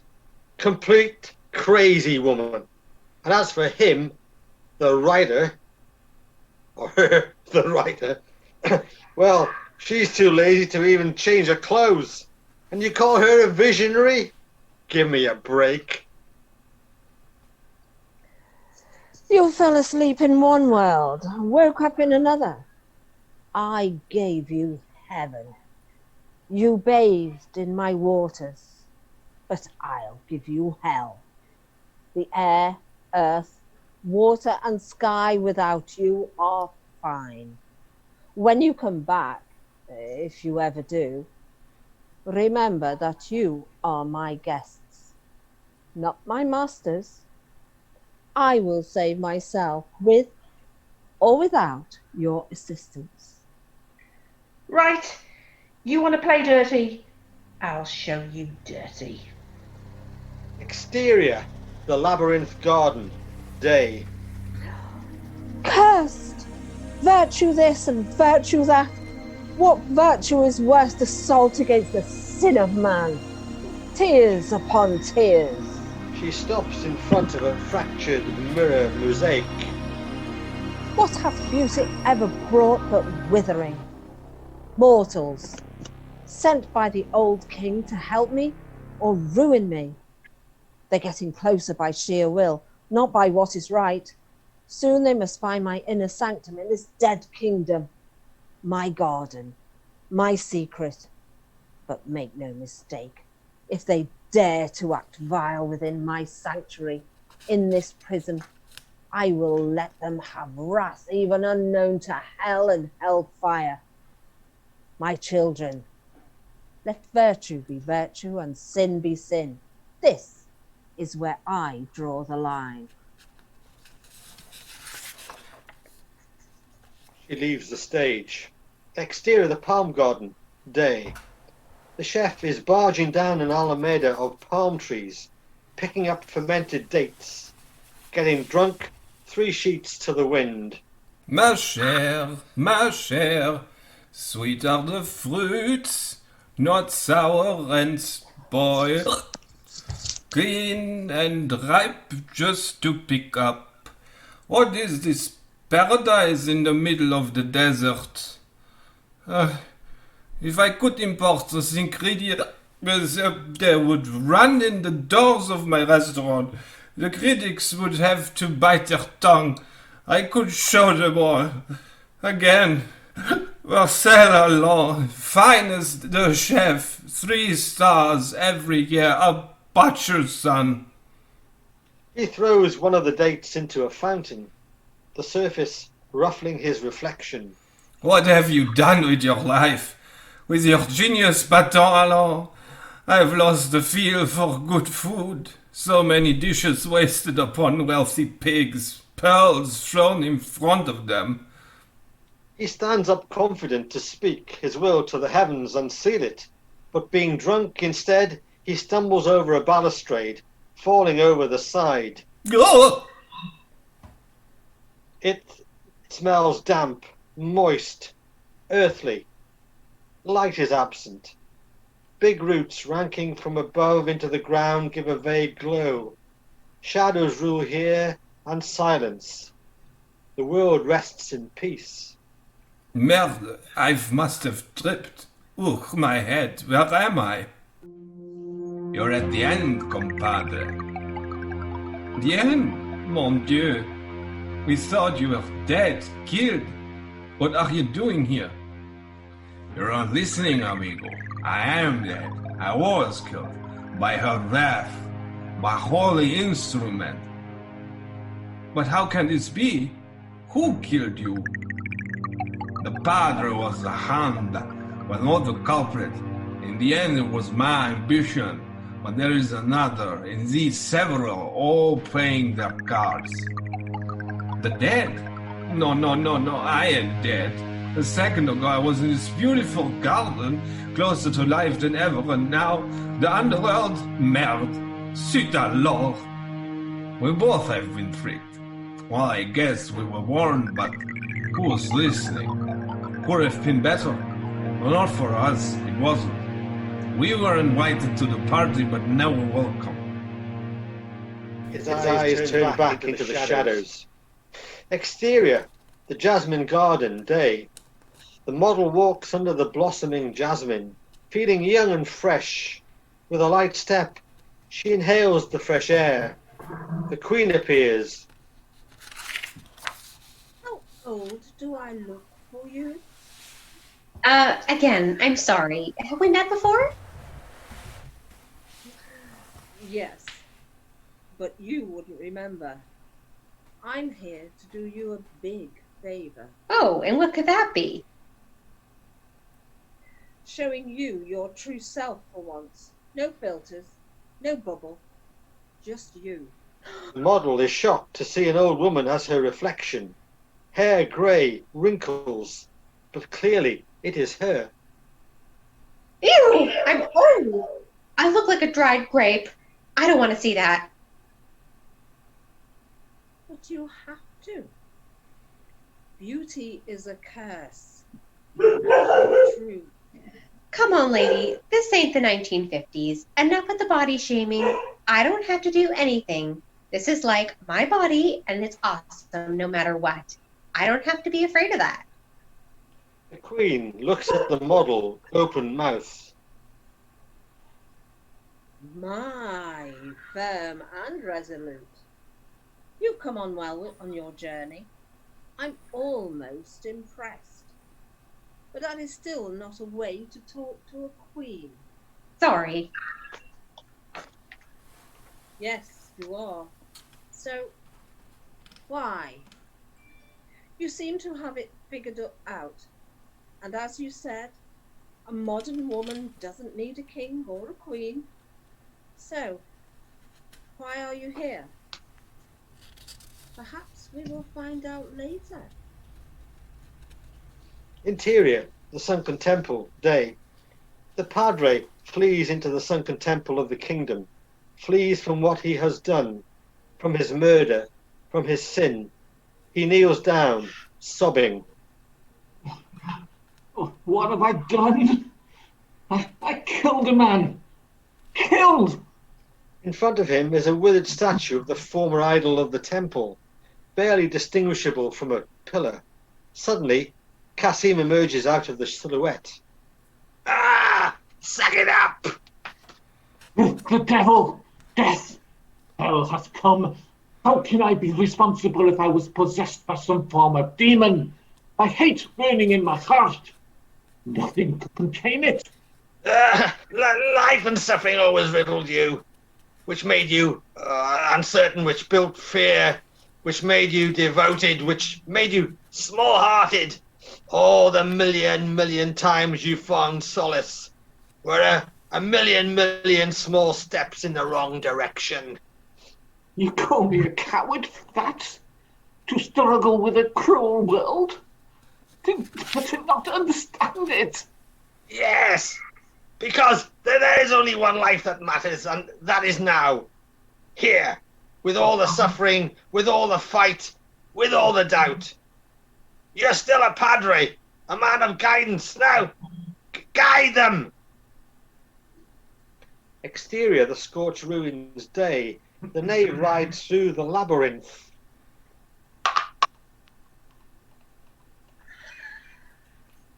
Complete crazy woman. And as for him, the writer, or the writer, well, she's too lazy to even change her clothes. And you call her a visionary? Give me a break.
You fell asleep in one world, woke up in another. I gave you heaven. You bathed in my waters, but I'll give you hell. The air, earth, water and sky without you are fine. When you come back, if you ever do, remember that you are my guests, not my masters. I will save myself with or without your assistance.
Right. You want to play dirty? I'll show you dirty.
Exterior, the labyrinth garden, day.
Cursed! Virtue this and virtue that. What virtue is worth assault against the sin of man? Tears upon tears.
She stops in front of a fractured mirror mosaic.
What hath beauty ever brought but withering? Mortals, sent by the old king to help me or ruin me. They're getting closer by sheer will, not by what is right. Soon they must find my inner sanctum in this dead kingdom. My garden, my secret. But make no mistake, if they dare to act vile within my sanctuary, in this prison, I will let them have wrath even unknown to hell and hellfire. My children, let virtue be virtue and sin be sin. This is where I draw the line.
She leaves the stage. Exterior of the palm garden, day. The chef is barging down an alameda of palm trees, picking up fermented dates, getting drunk, 3 sheets to the wind.
Ma chère, sweet are the fruits, not sour and spoiled, clean and ripe just to pick up. What is this paradise in the middle of the desert? If I could import those ingredients, they would run in the doors of my restaurant. The critics would have to bite their tongue. I could show them all. Again, Marcel Allon, finest the chef, 3 stars every year, a butcher's son.
He throws one of the dates into a fountain, the surface ruffling his reflection.
What have you done with your life? With your genius, Baton Allon? I've lost the feel for good food. So many dishes wasted upon wealthy pigs, pearls thrown in front of them.
He stands up confident to speak his will to the heavens and seal it, but being drunk instead, he stumbles over a balustrade, falling over the side.
Oh!
It smells damp, moist, earthly. Light is absent. Big roots ranking from above into the ground give a vague glow. Shadows rule here and silence. The world rests in peace.
Merde, I must have tripped. Ugh, my head, where am I? You're at the end, compadre. The end? Mon Dieu. We thought you were dead, killed. What are you doing here? You're not listening, amigo. I am dead. I was killed by her wrath, by holy instrument. But how can this be? Who killed you? The Padre was the hand, but not the culprit. In the end, it was my ambition. But there is another, indeed several, all playing their cards. The dead? No, I ain't dead. A second ago I was in this beautiful garden, closer to life than ever, and now the underworld? Merde. Zut alors. We both have been tricked. Well, I guess we were warned, but who was listening? Could have been better. Well, not for us, it wasn't. We were invited to the party, but never welcome.
His eyes turn back into the shadows. Exterior, the jasmine garden, day. The model walks under the blossoming jasmine, feeling young and fresh. With a light step, she inhales the fresh air. The queen appears.
How old do I look for you?
Again, I'm sorry. Have we met before?
Yes, but you wouldn't remember. I'm here to do you a big favor.
Oh, and what could that be?
Showing you your true self for once. No filters, no bubble, just you.
The model is shocked to see an old woman as her reflection. Hair grey, wrinkles, but clearly it is her.
Ew! I'm old! I look like a dried grape. I don't want to see that.
But you have to. Beauty is a curse. True.
Come on, lady. This ain't the 1950s. Enough with the body shaming. I don't have to do anything. This is like my body, and it's awesome no matter what. I don't have to be afraid of that.
The Queen looks at the model, open mouth.
My, firm and resolute. You've come on well on your journey. I'm almost impressed. But that is still not a way to talk to a queen.
Sorry.
Yes, you are. So, why? You seem to have it figured out. And as you said, a modern woman doesn't need a king or a queen. So, why are you here? Perhaps we will find out later.
Interior, the sunken temple, day. The Padre flees into the sunken temple of the kingdom, flees from what he has done, from his murder, from his sin. He kneels down, sobbing.
Oh, what have I done? I killed a man. Killed!
In front of him is a withered statue of the former idol of the temple, barely distinguishable from a pillar. Suddenly, Cassim emerges out of the silhouette. Ah! Suck it up!
The devil! Death! Hell has come. How can I be responsible if I was possessed by some form of demon? I hate burning in my heart. Nothing could contain it.
Life and suffering always riddled you, which made you uncertain, which built fear, which made you devoted, which made you small-hearted. All the million times you found solace were a million small steps in the wrong direction.
You call me a coward for that? To struggle with a cruel world? To not understand it?
Yes, because there is only one life that matters, and that is now. Here, with all the suffering, with all the fight, with all the doubt. You're still a Padre, a man of guidance. Now, guide them! Exterior, the scorched ruins, day. The Knave rides through the labyrinth.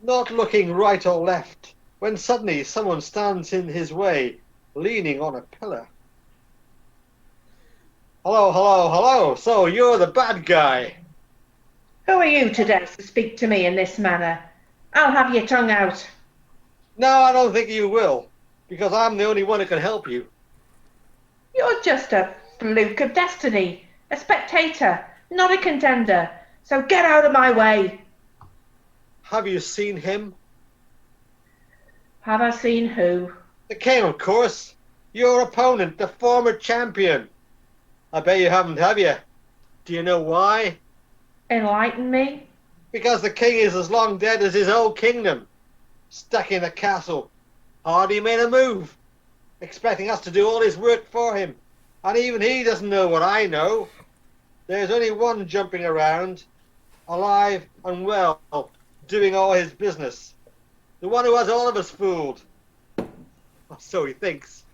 Not looking right or left, when suddenly someone stands in his way, leaning on a pillar. Hello. So you're the bad guy.
Who are you to dare to speak to me in this manner? I'll have your tongue out.
No, I don't think you will, because I'm the only one who can help you.
You're just a fluke of destiny, a spectator, not a contender. So get out of my way.
Have you seen him?
Have I seen who?
The king, of course. Your opponent, the former champion. I bet you haven't, have you? Do you know why?
Enlighten me?
Because the king is as long dead as his whole kingdom. Stuck in a castle. Hardly made a move. Expecting us to do all his work for him. And even he doesn't know what I know. There's only one jumping around, alive and well, doing all his business. The one who has all of us fooled. Or so he thinks.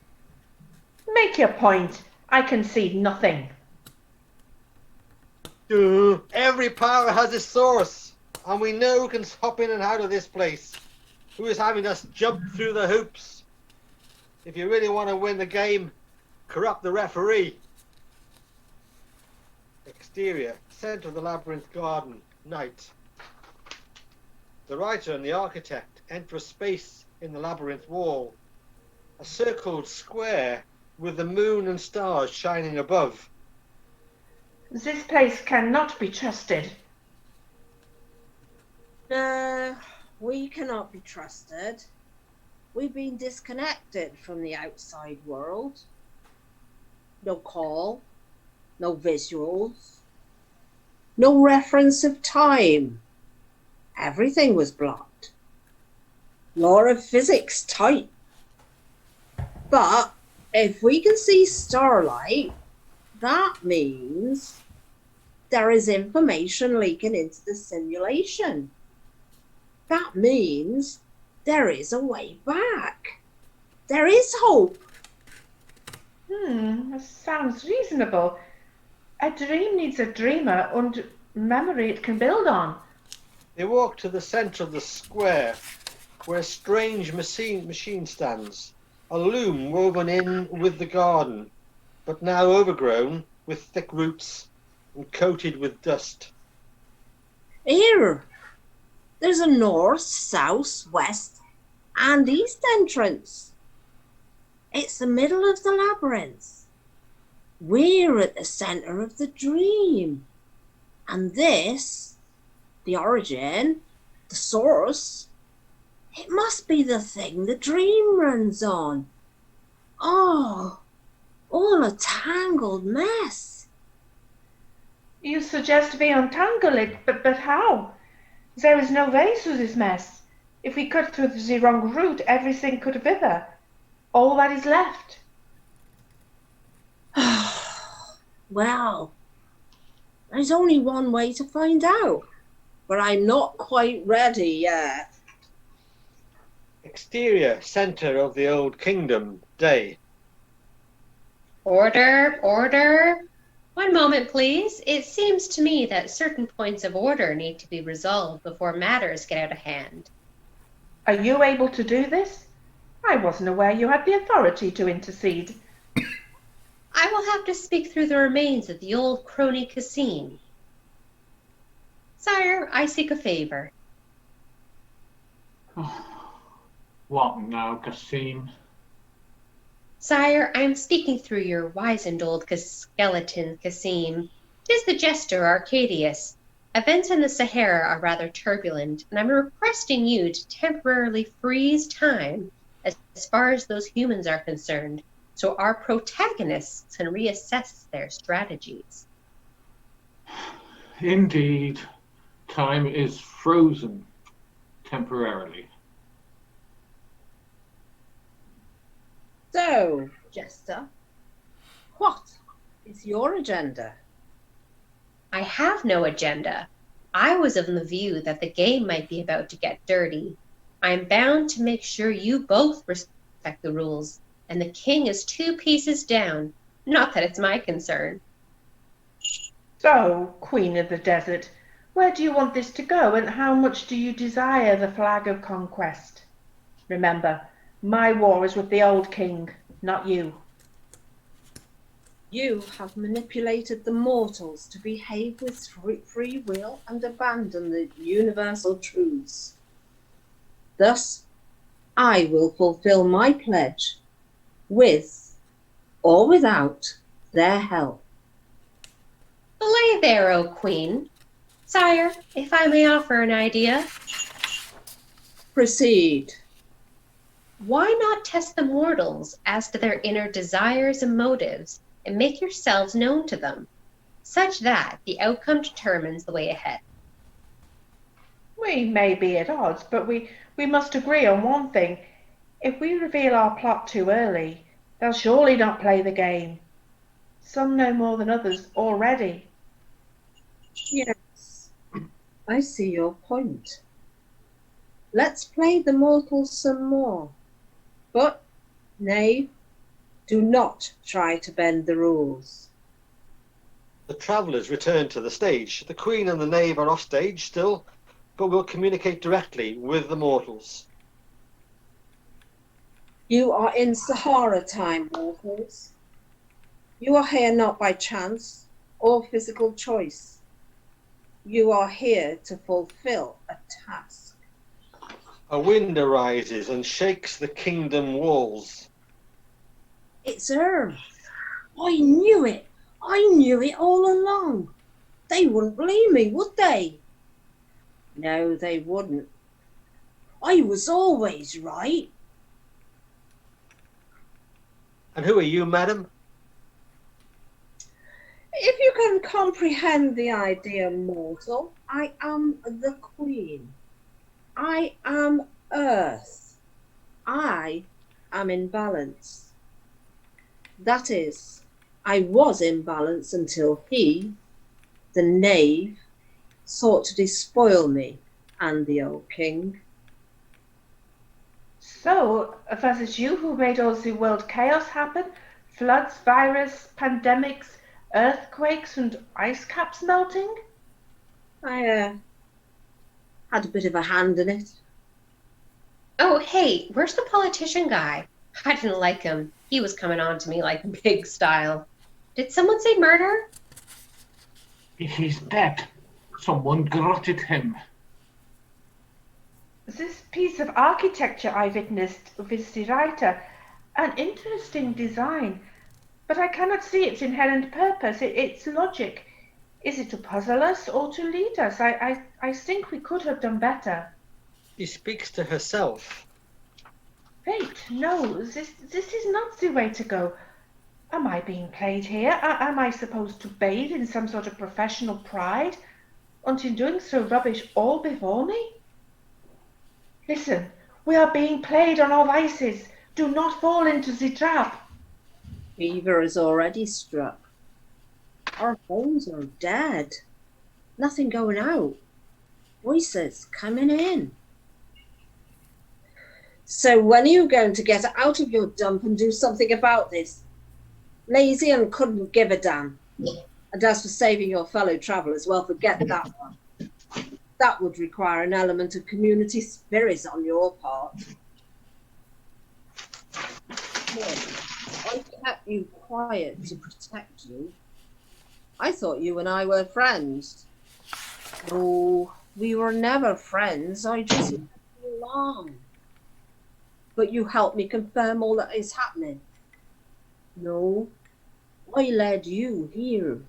Make your point. I concede nothing.
Every power has its source, and we know who can hop in and out of this place. Who is having us jump through the hoops. If you really want to win the game, corrupt the referee. Exterior, centre of the labyrinth garden, night. The writer and the architect enter a space in the labyrinth wall, a circled square with the moon and stars shining above.
This place cannot be trusted.
No, we cannot be trusted. We've been disconnected from the outside world. No call, no visuals, no reference of time. Everything was blocked. Law of physics tight. But if we can see starlight, that means there is information leaking into the simulation. That means there is a way back. There is hope.
That sounds reasonable. A dream needs a dreamer and memory it can build on.
They walk to the centre of the square, where a strange machine stands, a loom woven in with the garden, but now overgrown with thick roots and coated with dust.
Here, there's a north, south, west, and east entrance. It's the middle of the labyrinth. We're at the centre of the dream. And this, the origin, the source, it must be the thing the dream runs on. Oh, all a tangled mess.
You suggest we untangle it, but how? There is no way through this mess. If we cut through the wrong route, everything could wither. All that is left.
Well, there's only one way to find out, but I'm not quite ready yet.
Exterior centre of the old kingdom, day.
Order, order. One moment, please. It seems to me that certain points of order need to be resolved before matters get out of hand.
Are you able to do this? I wasn't aware you had the authority to intercede.
I will have to speak through the remains of the old crony Cassim. Sire, I seek a favor.
What now, Cassim?
Sire, I am speaking through your wizened old skeleton, Cassim. 'Tis the jester Arcadius. Events in the Sahara are rather turbulent, and I'm requesting you to temporarily freeze time as far as those humans are concerned, so our protagonists can reassess their strategies.
Indeed, time is frozen temporarily.
So, Jester, what is your agenda?
I have no agenda. I was of the view that the game might be about to get dirty. I am bound to make sure you both respect the rules, and the king is 2 pieces down. Not that it's my concern.
So, Queen of the Desert, where do you want this to go, and how much do you desire the flag of conquest? Remember, my war is with the old king, not you.
You have manipulated the mortals to behave with free will and abandon the universal truths. Thus, I will fulfill my pledge with or without their help.
Belay there, O Queen. Sire, if I may offer an idea,
Proceed.
why not test the mortals as to their inner desires and motives, and make yourselves known to them, such that the outcome determines the way ahead?
We may be at odds, but we must agree on one thing. If we reveal our plot too early, they'll surely not play the game. Some know more than others already.
Yes, I see your point. Let's play the mortals some more. But, Knave, do not try to bend the rules.
The travellers return to the stage. The Queen and the Knave are off stage still, but will communicate directly with the mortals.
You are in Sahara Time, mortals. You are here not by chance or physical choice. You are here to fulfill a task.
A wind arises and shakes the kingdom walls.
It's Earth. I knew it. I knew it all along. They wouldn't believe me, would they? No, they wouldn't. I was always right.
And who are you, madam?
If you can comprehend the idea, mortal, I am the Queen. I am Earth. I am in balance. That is, I was in balance until he, the Knave, sought to despoil me and the old king.
So, was it you who made all the world chaos happen? Floods, virus, pandemics, earthquakes, and ice caps melting?
I had a bit of a hand in it.
Oh, hey, where's the politician guy? I didn't like him. He was coming on to me like big style. Did someone say murder?
He's dead. Someone garroted him.
This piece of architecture I witnessed with the writer, an interesting design, but I cannot see its inherent purpose, its logic. Is it to puzzle us or to lead us? I think we could have done better.
She speaks to herself.
Wait, no, this is not the way to go. Am I being played here? Am I supposed to bathe in some sort of professional pride? And in doing so rubbish all before me? Listen, we are being played on our vices. Do not fall into the trap.
Fever is already struck. Our phones are dead. Nothing going out. Voices coming in. So when are you going to get out of your dump and do something about this? Lazy and couldn't give a damn. And as for saving your fellow travellers, well, forget that one. That would require an element of community spirit on your part. I kept you quiet to protect you. I thought you and I were friends. Oh, we were never friends. I just left you along. But you helped me confirm all that is happening. No, I led you here.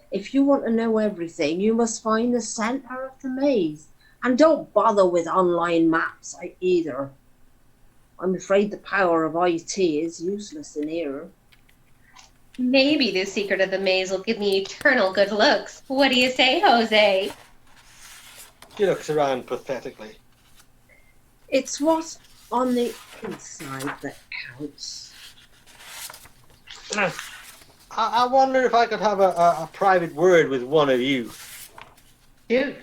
If you want to know everything, you must find the centre of the maze. And don't bother with online maps either. I'm afraid the power of IT is useless in here.
Maybe the secret of the maze will give me eternal good looks. What do you say, Jose?
She looks around pathetically.
It's what's on the inside that counts.
I wonder if I could have a private word with one of you.
Dude,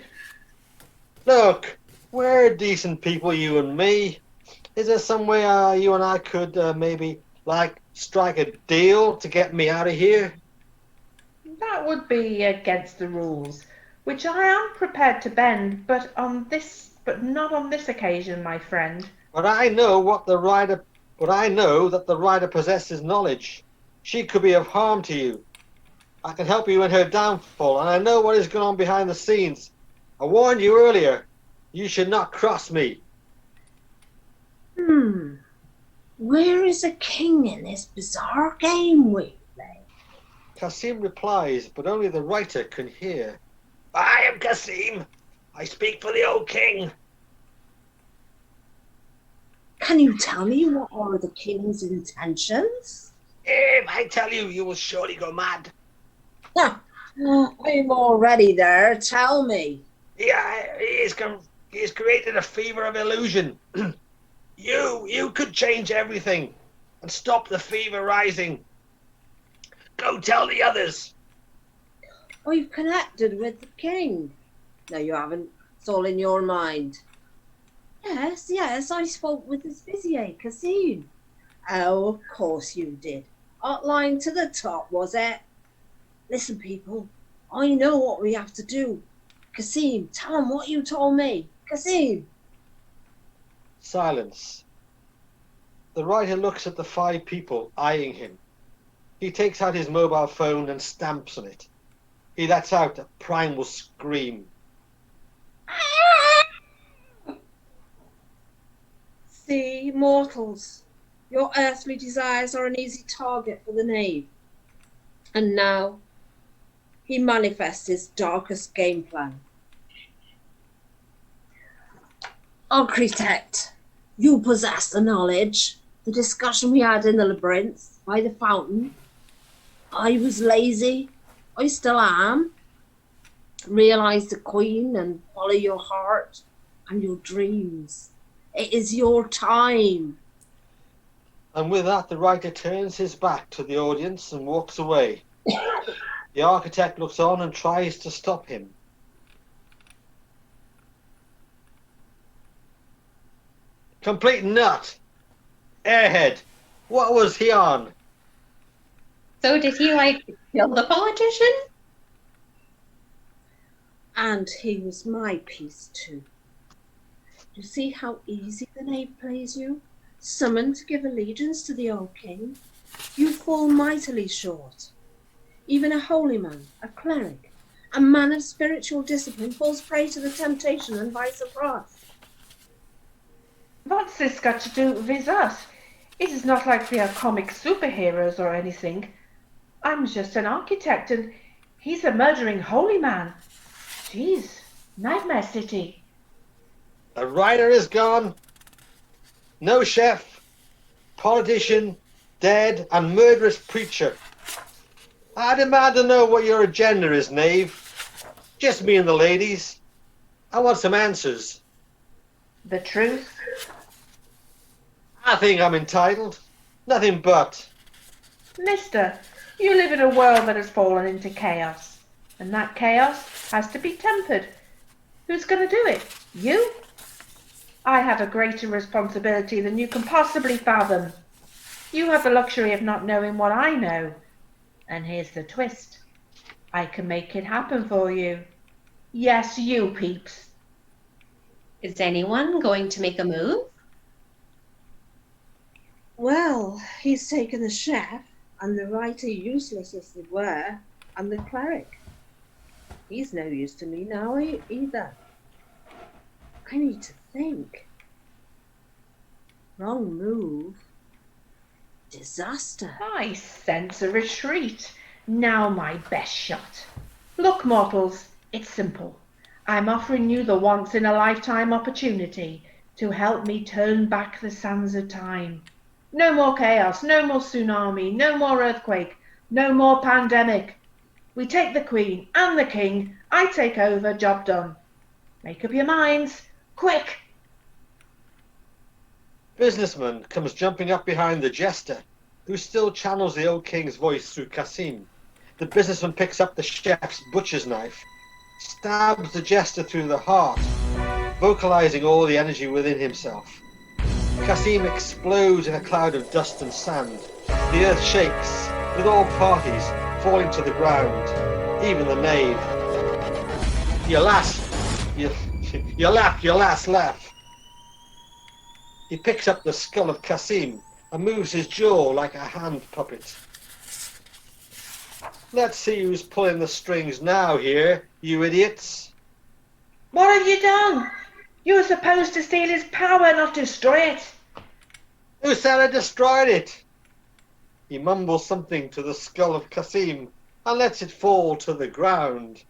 Look, we're decent people, you and me. Is there some way you and I could maybe, strike a deal to get me out of here?
that would be against the rules, which I am prepared to bend, but not on this occasion, my friend.
But I know that the writer possesses knowledge. She could be of harm to you. I can help you in her downfall, and I know what is going on behind the scenes. I warned you earlier. You should not cross me.
Where is the king in this bizarre game we play?
Kasim replies, but only the writer can hear. I am Kasim. I speak for the old king.
Can you tell me what are the king's intentions?
If I tell you, you will surely go mad.
I'm already there. Tell me.
He has created a fever of illusion. You could change everything and stop the fever rising. Go tell the others.
I've connected with the king. No, you haven't. It's all in your mind. Yes, I spoke with his vizier, Kasim. Oh, of course you did. Outlined to the top, was it? Listen, people, I know what we have to do. Kasim, tell him what you told me. Kasim.
Silence. The writer looks at the 5 people eyeing him. He takes out his mobile phone and stamps on it. He lets out a primal scream.
See, mortals, your earthly desires are an easy target for the knave. And now, he manifests his darkest game plan. Architect, you possess the knowledge. The discussion we had in the labyrinth by the fountain. I was lazy. I still am. Realize the queen and follow your heart and your dreams. It is your time.
And with that, the writer turns his back to the audience and walks away. The architect looks on and tries to stop him. Complete nut. Airhead. What was he on?
So did he, kill the politician?
And he was my piece too. You see how easy the knave plays you? Summoned to give allegiance to the old king. You fall mightily short. Even a holy man, a cleric, a man of spiritual discipline falls prey to the temptation and vice of wrath.
What's this got to do with us? It is not like we are comic superheroes or anything. I'm just an architect and he's a murdering holy man. Jeez, nightmare city.
The writer is gone. No chef, politician, dead, and murderous preacher. I demand to know what your agenda is, Knave. Just me and the ladies. I want some answers.
The truth?
I think I'm entitled. Nothing but.
Mister, you live in a world that has fallen into chaos. And that chaos has to be tempered. Who's going to do it? You? I have a greater responsibility than you can possibly fathom. You have the luxury of not knowing what I know. And here's the twist. I can make it happen for you. Yes, you peeps.
Is anyone going to make a move?
Well, he's taken the chef, and the writer useless as they were, and the cleric. He's no use to me now either. I need to think. Wrong move. Disaster.
I sense a retreat. Now my best shot. Look, mortals, it's simple. I'm offering you the once-in-a-lifetime opportunity to help me turn back the sands of time. No more chaos, no more tsunami, no more earthquake, no more pandemic. We take the Queen and the King. I take over, job done. Make up your minds, quick!
Businessman comes jumping up behind the jester, who still channels the old king's voice through Kasim. The businessman picks up the chef's butcher's knife, stabs the jester through the heart, vocalizing all the energy within himself. Kasim explodes in a cloud of dust and sand. The earth shakes, with all parties falling to the ground, even the knave. You laugh. He picks up the skull of Kasim and moves his jaw like a hand puppet. Let's see who's pulling the strings now here, you idiots.
What have you done? You were supposed to steal his power, not destroy it.
Who said I destroyed it? He mumbles something to the skull of Kasim and lets it fall to the ground.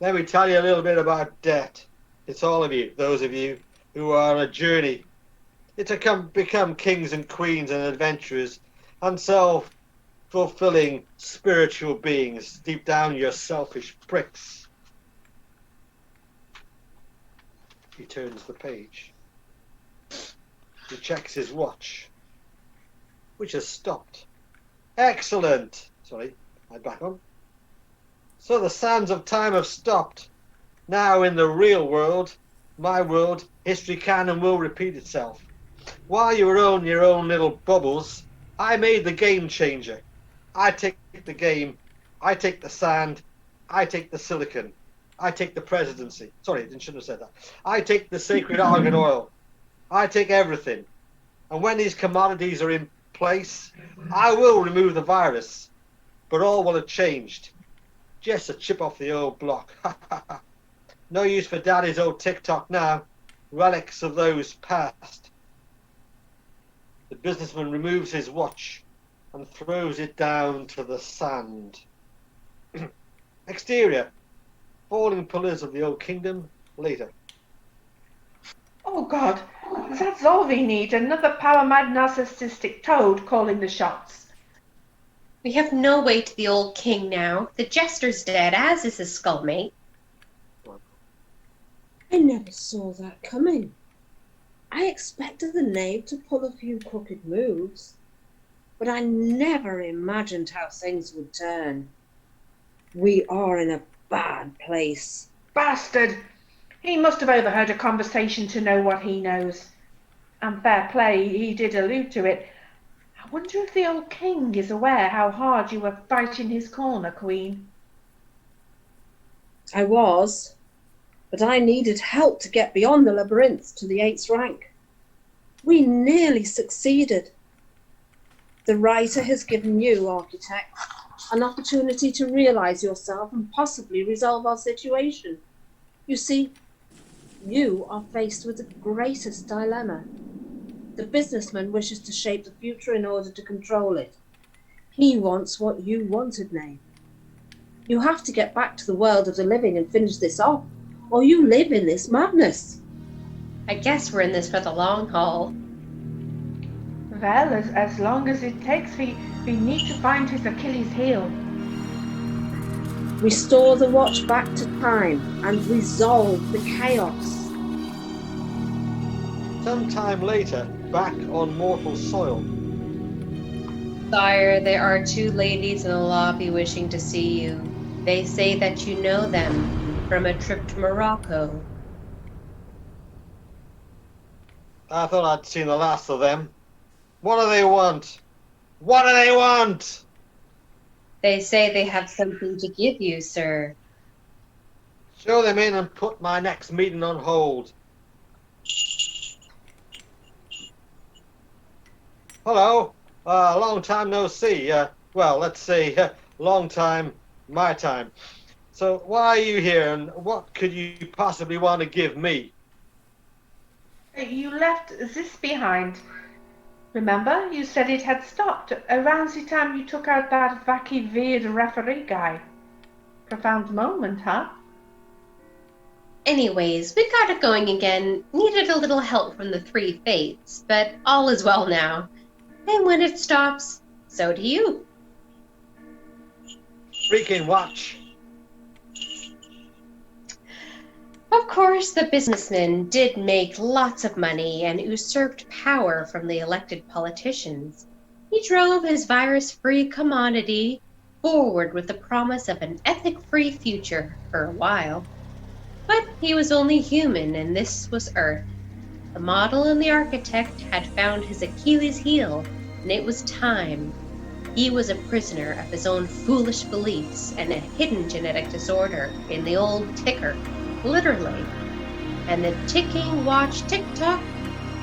Let me tell you a little bit about debt. It's all of you, those of you who are on a journey. It's to become kings and queens and adventurers and self-fulfilling spiritual beings. Deep down, you're selfish pricks. He turns the page. He checks his watch, which has stopped. Excellent. Sorry, I back on. So the sands of time have stopped. Now in the real world, my world, history can and will repeat itself. While you were in your own little bubbles, I made the game changer. I take the game, I take the sand, I take the silicon, I take the presidency. Sorry, I shouldn't have said that. I take the sacred argan oil. I take everything. And when these commodities are in place, I will remove the virus. But all will have changed. Just a chip off the old block. No use for Daddy's old TikTok now. Relics of those past. The businessman removes his watch and throws it down to the sand. Exterior. Falling pillars of the old kingdom. Later.
Oh God, that's all we need. Another power-mad narcissistic toad calling the shots.
We have no way to the old king now. The jester's dead, as is his skullmate.
I never saw that coming. I expected the knave to pull a few crooked moves, but I never imagined how things would turn. We are in a bad place.
Bastard! He must have overheard a conversation to know what he knows. And fair play, he did allude to it. I wonder if the old king is aware how hard you were fighting his corner, Queen.
I was, but I needed help to get beyond the labyrinths to the 8th rank. We nearly succeeded. The writer has given you, architect, an opportunity to realize yourself and possibly resolve our situation. You see, you are faced with the greatest dilemma. The businessman wishes to shape the future in order to control it. He wants what you wanted, Knave. You have to get back to the world of the living and finish this off, or you live in this madness.
I guess we're in this for the long haul.
Well, as long as it takes, we need to find his Achilles heel.
Restore the watch back to time and resolve the chaos.
Some time later, back on mortal soil.
Sire, there are 2 ladies in the lobby wishing to see you. They say that you know them from a trip to Morocco.
I thought I'd seen the last of them. What do they want? What do they want?
They say they have something to give you, sir.
Show them in and put my next meeting on hold. Hello. Long time no see. Well, let's say long time, my time. So why are you here and what could you possibly want to give me?
You left this behind. Remember, you said it had stopped around the time you took out that wacky weird referee guy. Profound moment, huh?
Anyways, we got it going again. Needed a little help from the 3 fates, but all is well now. And when it stops, so do you.
Freaking watch.
Of course, the businessman did make lots of money and usurped power from the elected politicians. He drove his virus-free commodity forward with the promise of an ethic-free future for a while. But he was only human, and this was Earth. The model and the architect had found his Achilles heel, and it was time. He was a prisoner of his own foolish beliefs and a hidden genetic disorder in the old ticker. Literally. And the ticking watch tick-tock,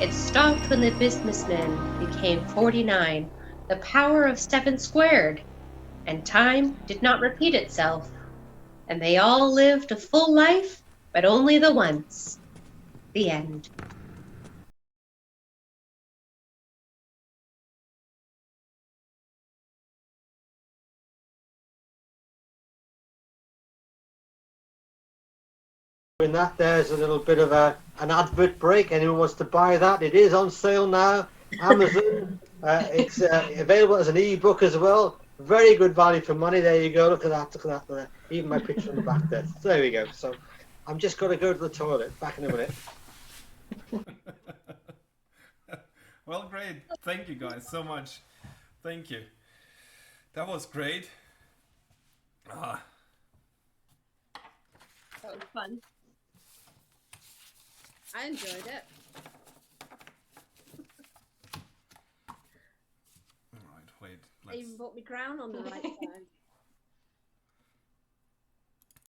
it stopped when the businessman became 49, the power of 7 squared, and time did not repeat itself. And they all lived a full life, but only the once. The end.
In that, there's a little bit of an advert break. Anyone wants to buy that? It is on sale now. Amazon. It's available as an ebook as well. Very good value for money. There you go. Look at that. Look at that. Even my picture on the back there. So there we go. So I'm just going to go to the toilet. Back in a minute.
Well, great. Thank you guys so much. Thank you. That was great.
That was fun.
I enjoyed it.
All right, wait.
I even bought my crown on the right time.